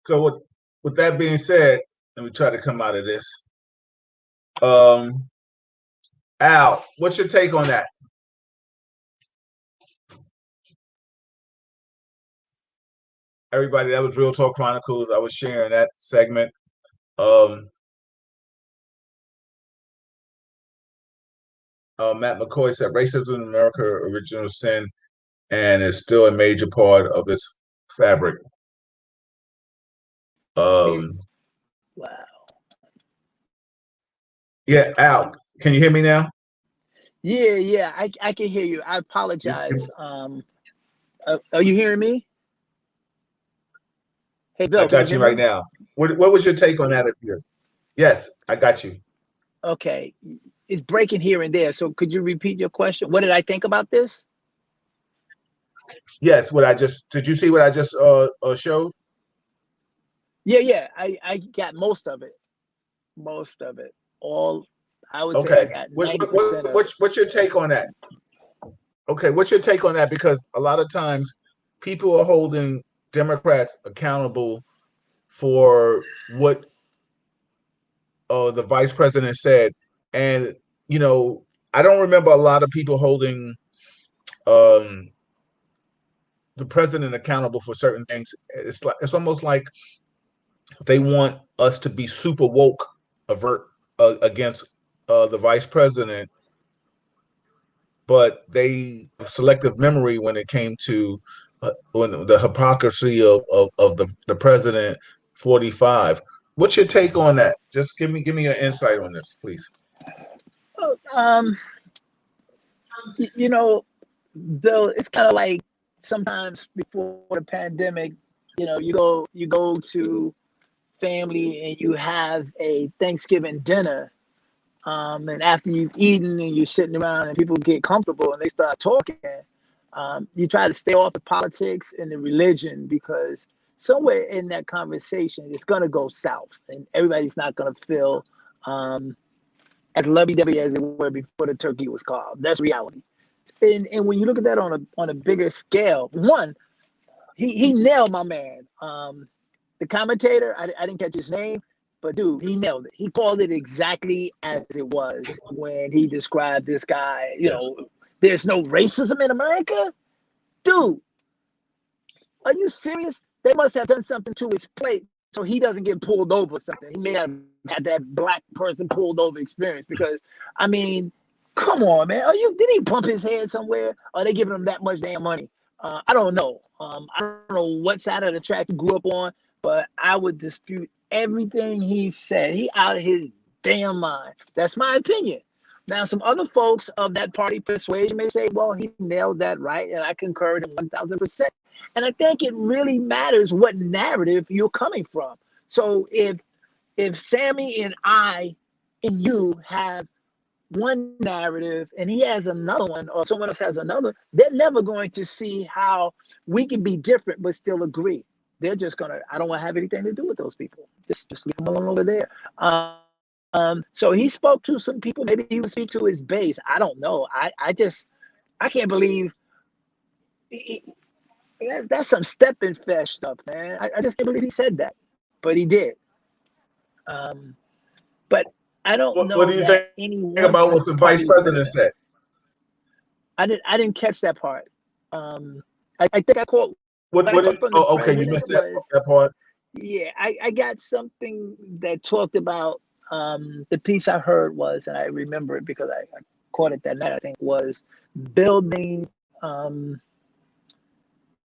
So with that being said, let me try to come out of this. Al, what's your take on that? Everybody, that was Real Talk Chronicles. I was sharing that segment. Matt McCoy said racism in America, original sin, and is still a major part of its fabric. Wow. Yeah, Al, can you hear me now? Yeah, I can hear you. I apologize. Are you hearing me? Hey, I Bill, can you got you hear right me? now. What was your take on that? Yes, I got you. Okay. It's breaking here and there. So could you repeat your question? What did I think about this? Yes, did you see what I just showed? Yeah. I got most of it. Most of it. All I would say I Okay. got 90% of it. What's your take on that? Okay, what's your take on that? Because a lot of times people are holding Democrats accountable for what the vice president said, and I don't remember a lot of people holding um, the president accountable for certain things. It's almost like they want us to be super woke against the vice president, but they selective memory when it came to when the hypocrisy of the president 45. What's your take on that? Just give me your insight on this, please. Oh, you know, Bill, it's kind of like sometimes before the pandemic, you go to family and you have a Thanksgiving dinner. And after you've eaten and you're sitting around and people get comfortable and they start talking, you try to stay off the politics and the religion because somewhere in that conversation it's going to go south and everybody's not going to feel as lovey-dovey as they were before the turkey was carved. That's reality. And when you look at that on a bigger scale, one, he nailed my man. The commentator, I didn't catch his name, but dude, he nailed it. He called it exactly as it was when he described this guy. Yes. There's no racism in America, dude. Are you serious? They must have done something to his plate so he doesn't get pulled over or something. He may have had that black person pulled over experience because, I mean, come on, man. Did he bump his head somewhere? Are they giving him that much damn money? I don't know. I don't know what side of the track he grew up on, but I would dispute everything he said. He out of his damn mind. That's my opinion. Now, some other folks of that party persuasion may say, well, he nailed that right, and I concur with him 1,000%. And I think it really matters what narrative you're coming from. So if Sammy and I and you have one narrative and he has another one or someone else has another, they're never going to see how we can be different but still agree. They're just gonna, I don't want to have anything to do with those people. Just leave them alone over there. So he spoke to some people. Maybe he would speak to his base. I don't know. I can't believe that's some stepping fast stuff, man. I just can't believe he said that, but he did. But I don't What know do you that think any one about what the vice party is better president than. said? I didn't catch that part. I think I caught What what I did? caught from the Oh, okay, you president missed was that part. yeah. I got something that talked about the piece I heard was, and I remember it because I caught it that night. I think was building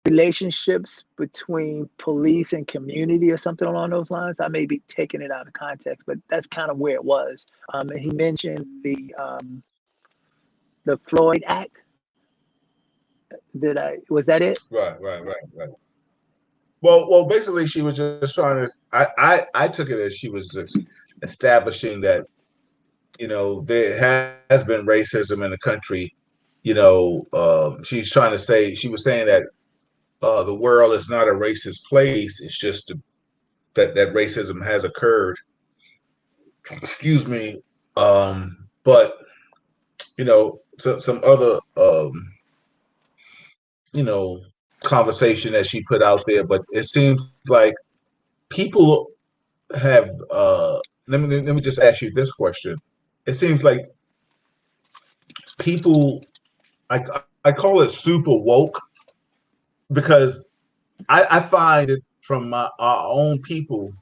relationships between police and community or something along those lines. I may be taking it out of context, but that's kind of where it was. And he mentioned the Floyd Act. Was that it? Right. Well, basically, she was just trying to. I took it as she was just establishing that there has been racism in the country. She's trying to say she was saying that the world is not a racist place. It's just that racism has occurred. Excuse me. But some other you know conversation that she put out there. But it seems like people have. Let me just ask you this question. It seems like people. I call it super woke because I find it from our own people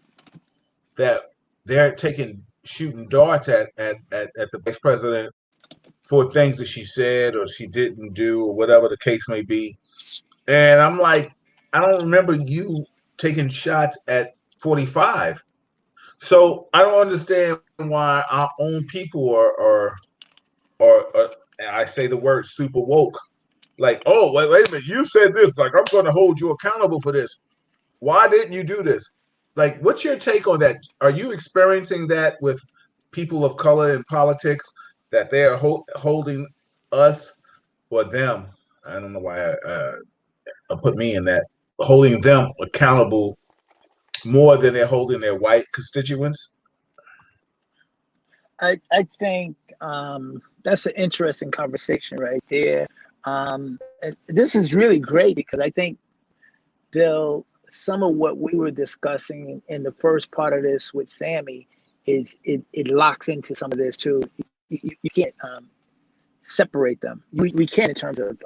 that they're shooting darts at the vice president for things that she said or she didn't do or whatever the case may be. And I'm like, I don't remember you taking shots at 45. So I don't understand why our own people are I say the word super woke. Like, oh, wait a minute, you said this. Like, I'm going to hold you accountable for this. Why didn't you do this? Like, what's your take on that? Are you experiencing that with people of color in politics, that they are holding us or them? I don't know why I put me in that. Holding them accountable more than they're holding their white constituents. I think that's an interesting conversation right there. And this is really great because I think, Bill, some of what we were discussing in the first part of this with Sammy is it locks into some of this too. You can't separate them. We can in terms of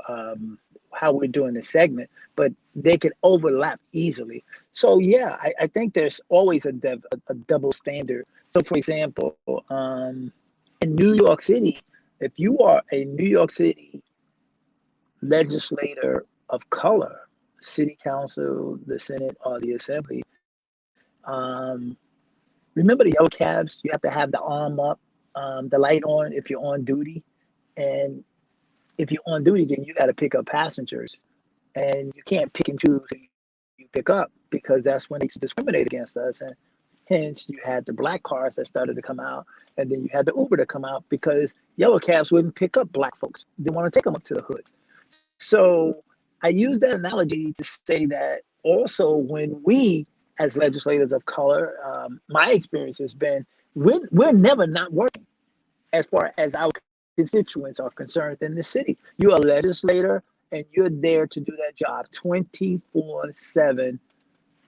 how we're doing the segment, but they could overlap easily. So yeah, I think there's always a double standard. So for example, in New York City, if you are a New York City legislator of color, city council, the Senate, or the Assembly, remember the yellow cabs? You have to have the arm up, the light on if you're on duty. And if you're on duty, then you got to pick up passengers. And you can't pick and choose who you pick up because that's when they discriminate against us. And hence, you had the black cars that started to come out. And then you had the Uber to come out because yellow cabs wouldn't pick up black folks. They want to take them up to the hoods. So I use that analogy to say that also when we, as legislators of color, my experience has been we're never not working as far as our constituents are concerned in the city. You're a legislator and you're there to do that job 24/7,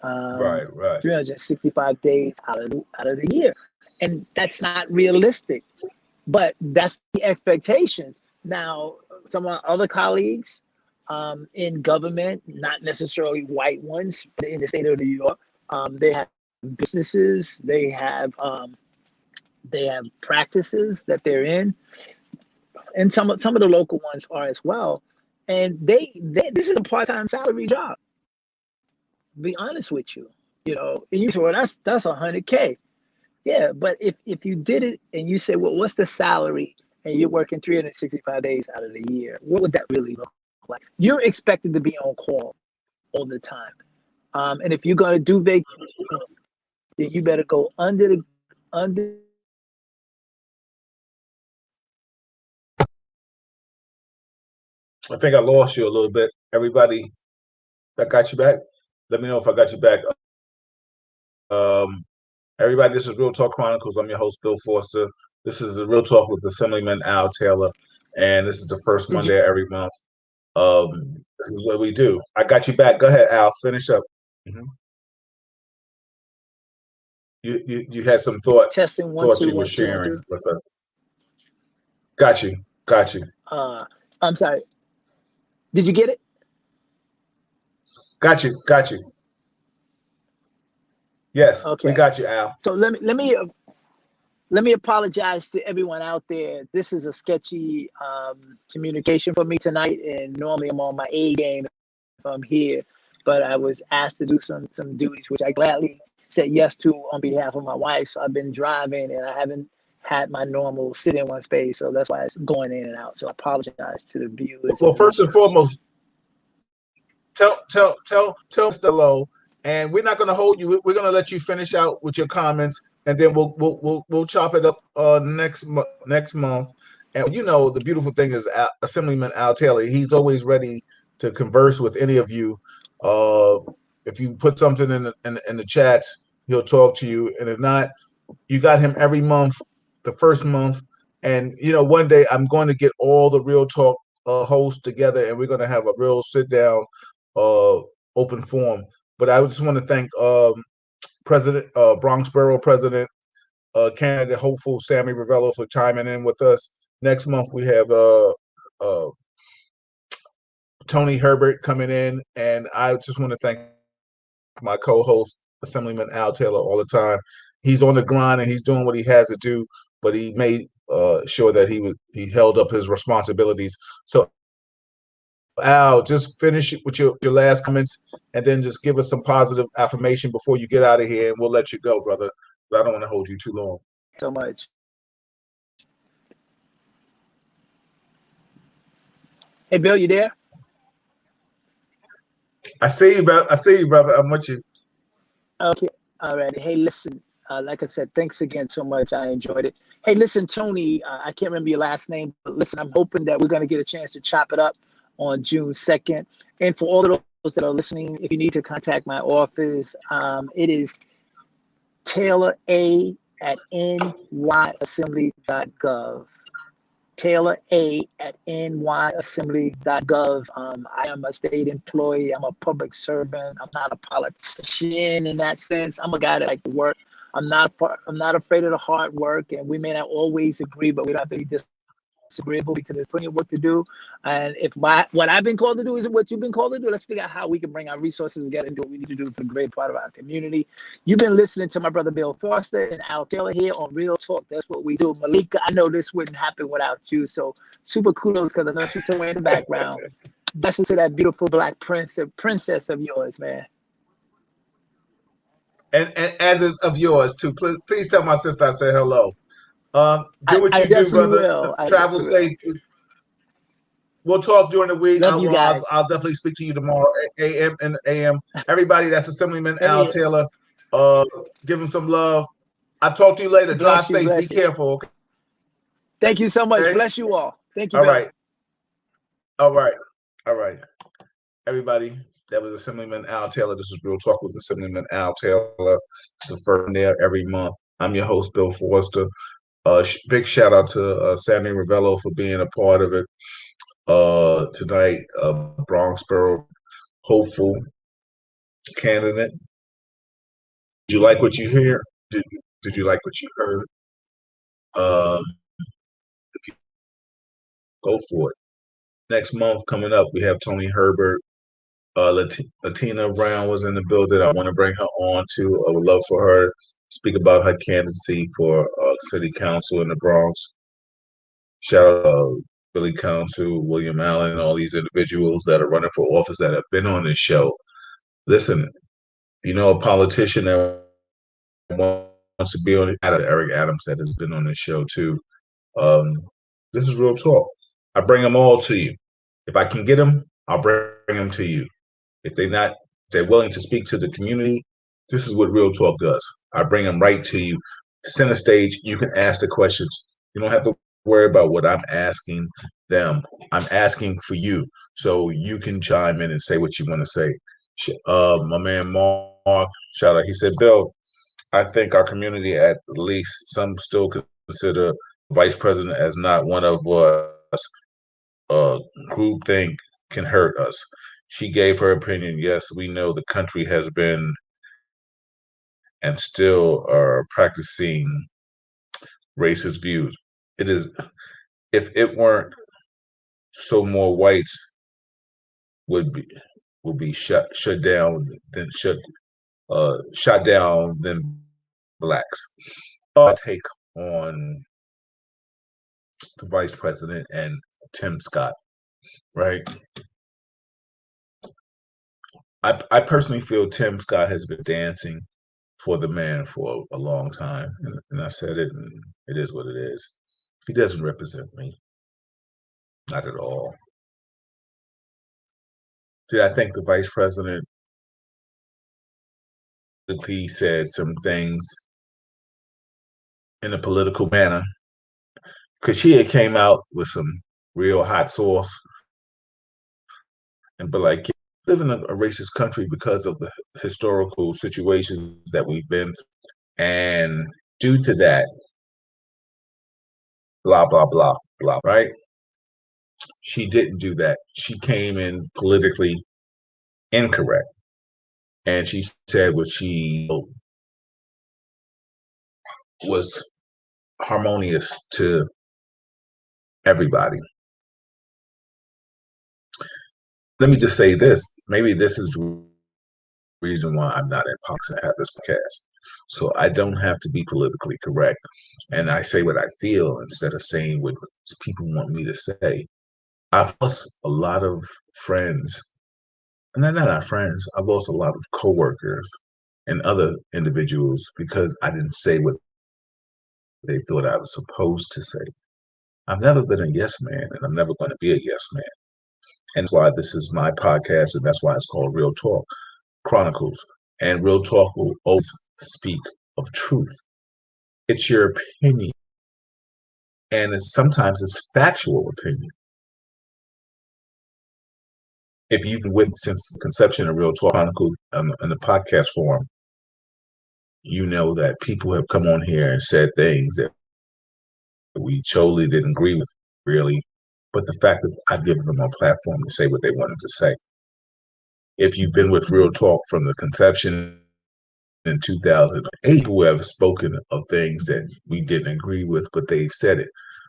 Right. 365 days out of the year. And that's not realistic, but that's the expectations. Now, some of our other colleagues in government, not necessarily white ones, but in the state of New York, they have businesses, they have practices that they're in, and some of the local ones are as well. And they this is a part-time salary job. To be honest with you, and you say, well, that's $100K. Yeah, but if you did it and you say, well, what's the salary, and you're working 365 days out of the year, what would that really look like? You're expected to be on call all the time, and if you're going to do vacation, then you better go under. I think I lost you a little bit. Everybody, I got you back. Let me know if I got you back. Everybody, this is Real Talk Chronicles. I'm your host, Bill Forster. This is the Real Talk with Assemblyman Al Taylor, and this is the first Monday of every month. This is what we do. I got you back. Go ahead, Al. Finish up. Mm-hmm. You had some thoughts you were sharing with us. Got you. I'm sorry. Did you get it? Got you. Yes, okay. We got you, Al. So let me apologize to everyone out there. This is a sketchy communication for me tonight, and normally I'm on my A game if I'm here, but I was asked to do some duties, which I gladly said yes to on behalf of my wife. So I've been driving, and I haven't had my normal sit in one space, so that's why it's going in and out. So I apologize to the viewers. Well, first and foremost, tell Mr. Lowe, and we're not going to hold you. We're going to let you finish out with your comments, and then we'll chop it up next month. And the beautiful thing is Assemblyman Al Taylor. He's always ready to converse with any of you. If you put something in the chats, he'll talk to you, and if not, you got him every month, the first month. And one day I'm going to get all the Real Talk hosts together, and we're going to have a real sit down, open forum. But I just want to thank President Bronx Borough President, candidate hopeful Sammy Ravelo for chiming in with us. Next month we have Tony Herbert coming in, and I just want to thank my co-host Assemblyman Al Taylor all the time. He's on the grind and he's doing what he has to do. but he made sure that he held up his responsibilities. So Al, just finish with your last comments, and then just give us some positive affirmation before you get out of here, and we'll let you go, brother. I don't want to hold you too long. So much. Hey, Bill, you there? I see you, brother. I see you, brother. I'm with you. Okay. All right. Hey, listen. Like I said, thanks again so much. I enjoyed it. Hey, listen, Tony. I can't remember your last name, but listen, I'm hoping that we're going to get a chance to chop it up on June 2nd. And for all of those that are listening, if you need to contact my office, it is Taylor A at nyassembly.gov. Taylor A at nyassembly.gov. I am a state employee. I'm a public servant. I'm not a politician in that sense. I'm a guy that like to work. I'm not afraid of the hard work, and we may not always agree, but we don't have to be disagreeable because there's plenty of work to do. And if what I've been called to do isn't what you've been called to do, let's figure out how we can bring our resources together and do what we need to do for the great part of our community. You've been listening to my brother Bill Foster and Al Taylor here on Real Talk. That's what we do. Malika, I know this wouldn't happen without you. So super kudos, because I know she's somewhere in the background. Blessings to that beautiful black princess of yours, man. And as of yours too. Please tell my sister I said hello. Do what I you do, definitely brother. will. Travel safe. We'll talk during the week. Love you guys. I'll definitely speak to you tomorrow, AM and AM. Everybody, that's Assemblyman Al Hey, Taylor. Give him some love. I'll talk to you later. Drive bless you. safe. Be Bless you. careful. Okay? Thank you so much. Bless you all. Thank you, All Bill. right. All right. All right. Everybody, that was Assemblyman Al Taylor. This is Real Talk with Assemblyman Al Taylor. The first there every month. I'm your host, Bill Foster. Big shout out to Sammy Ravelo for being a part of it tonight. Bronx Borough hopeful candidate. Did you like what you hear? Did you like what you heard? If you go for it. Next month coming up, we have Tony Herbert. Latina Brown was in the building. I want to bring her on too. I would love for her to speak about her candidacy for city council in the Bronx. Shout out Billy Council, William Allen, and all these individuals that are running for office that have been on this show. Listen, a politician that wants to be on it, Eric Adams, that has been on this show too. This is Real Talk. I bring them all to you. If I can get them, I'll bring them to you. If they're willing to speak to the community, this is what Real Talk does. I bring them right to you. Center stage, you can ask the questions. You don't have to worry about what I'm asking them. I'm asking for you, so you can chime in and say what you want to say. My man Mark, shout out. He said, Bill, I think our community, at least some still consider vice president as not one of us. Groupthink can hurt us. She gave her opinion. Yes, we know the country has been and still are practicing racist views. It is, if it weren't so more whites would be shut down than shot down than blacks. Take on the vice president and Tim Scott, right? I personally feel Tim Scott has been dancing for the man for a long time, and I said it, and it is what it is. He doesn't represent me, not at all. Did I think the vice president? He said some things in a political manner because she had came out with some real hot sauce and be like, live in a racist country because of the historical situations that we've been through. And due to that, blah, blah, blah, blah, right? She didn't do that. She came in politically incorrect. And she said what she was harmonious to everybody. Let me just say this. Maybe this is the reason why I'm not in politics and have this podcast. So I don't have to be politically correct. And I say what I feel instead of saying what people want me to say. I've lost a lot of friends, and they're not friends. I've lost a lot of coworkers and other individuals because I didn't say what they thought I was supposed to say. I've never been a yes man, and I'm never going to be a yes man. And that's why this is my podcast, and that's why it's called Real Talk Chronicles. And Real Talk will always speak of truth. It's your opinion, and sometimes it's factual opinion. If you've been with since the conception of Real Talk Chronicles in the podcast form, you know that people have come on here and said things that we totally didn't agree with, really. But the fact that I've given them a platform to say what they wanted to say. If you've been with Real Talk from the conception in 2008, who have spoken of things that we didn't agree with, but they've said it.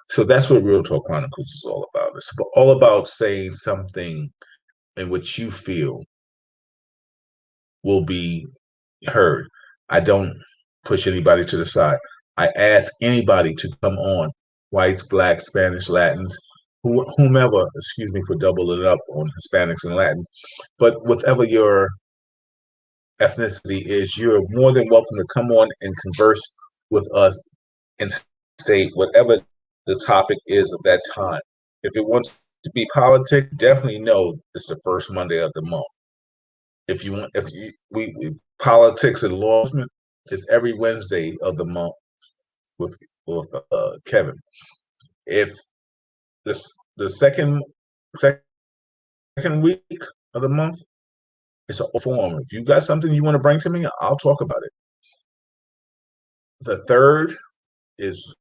So that's what Real Talk Chronicles is all about. It's all about saying something in which you feel will be heard. I don't push anybody to the side. I ask anybody to come on, whites, blacks, Spanish, Latins, whomever, excuse me for doubling up on Hispanics and Latins, but whatever your ethnicity is, you're more than welcome to come on and converse with us and state whatever the topic is of that time. If it wants to be politics, definitely know it's the first Monday of the month. We politics and law enforcement, it's every Wednesday of the month with Kevin. If the second week of the month, it's a forum. If you got something you want to bring to me, I'll talk about it. The third is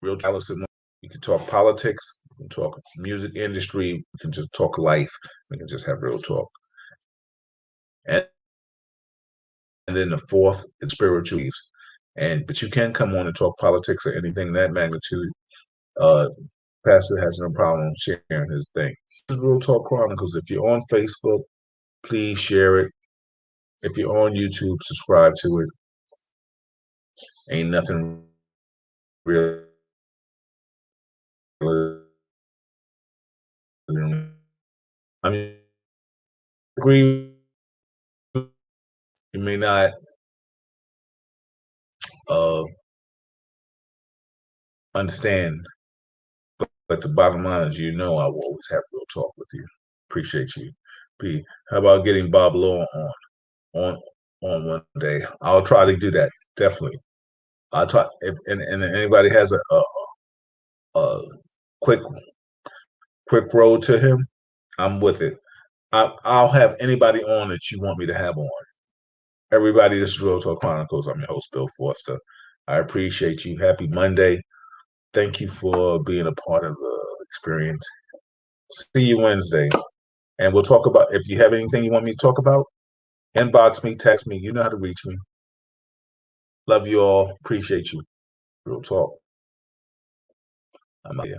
Real Allison. We can talk politics, we can talk music industry, we can just talk life, we can just have real talk. And then the fourth is spiritual beliefs. But you can come on and talk politics or anything that magnitude. Pastor has no problem sharing his thing. This is Real Talk Chronicles. If you're on Facebook, please share it. If you're on YouTube, subscribe to it. Ain't nothing real. I mean, agree. You may not understand, but the bottom line is, I will always have real talk with you. Appreciate you. P. How about getting Bob Law on one day? I'll try to do that. Definitely. I'll try. If and anybody has a quick road to him, I'm with it. I'll have anybody on that you want me to have on. Everybody, this is Real Talk Chronicles. I'm your host, Bill Foster. I appreciate you. Happy Monday. Thank you for being a part of the experience. See you Wednesday. And we'll talk about, if you have anything you want me to talk about, inbox me, text me. You know how to reach me. Love you all. Appreciate you. Real talk. I'm out here.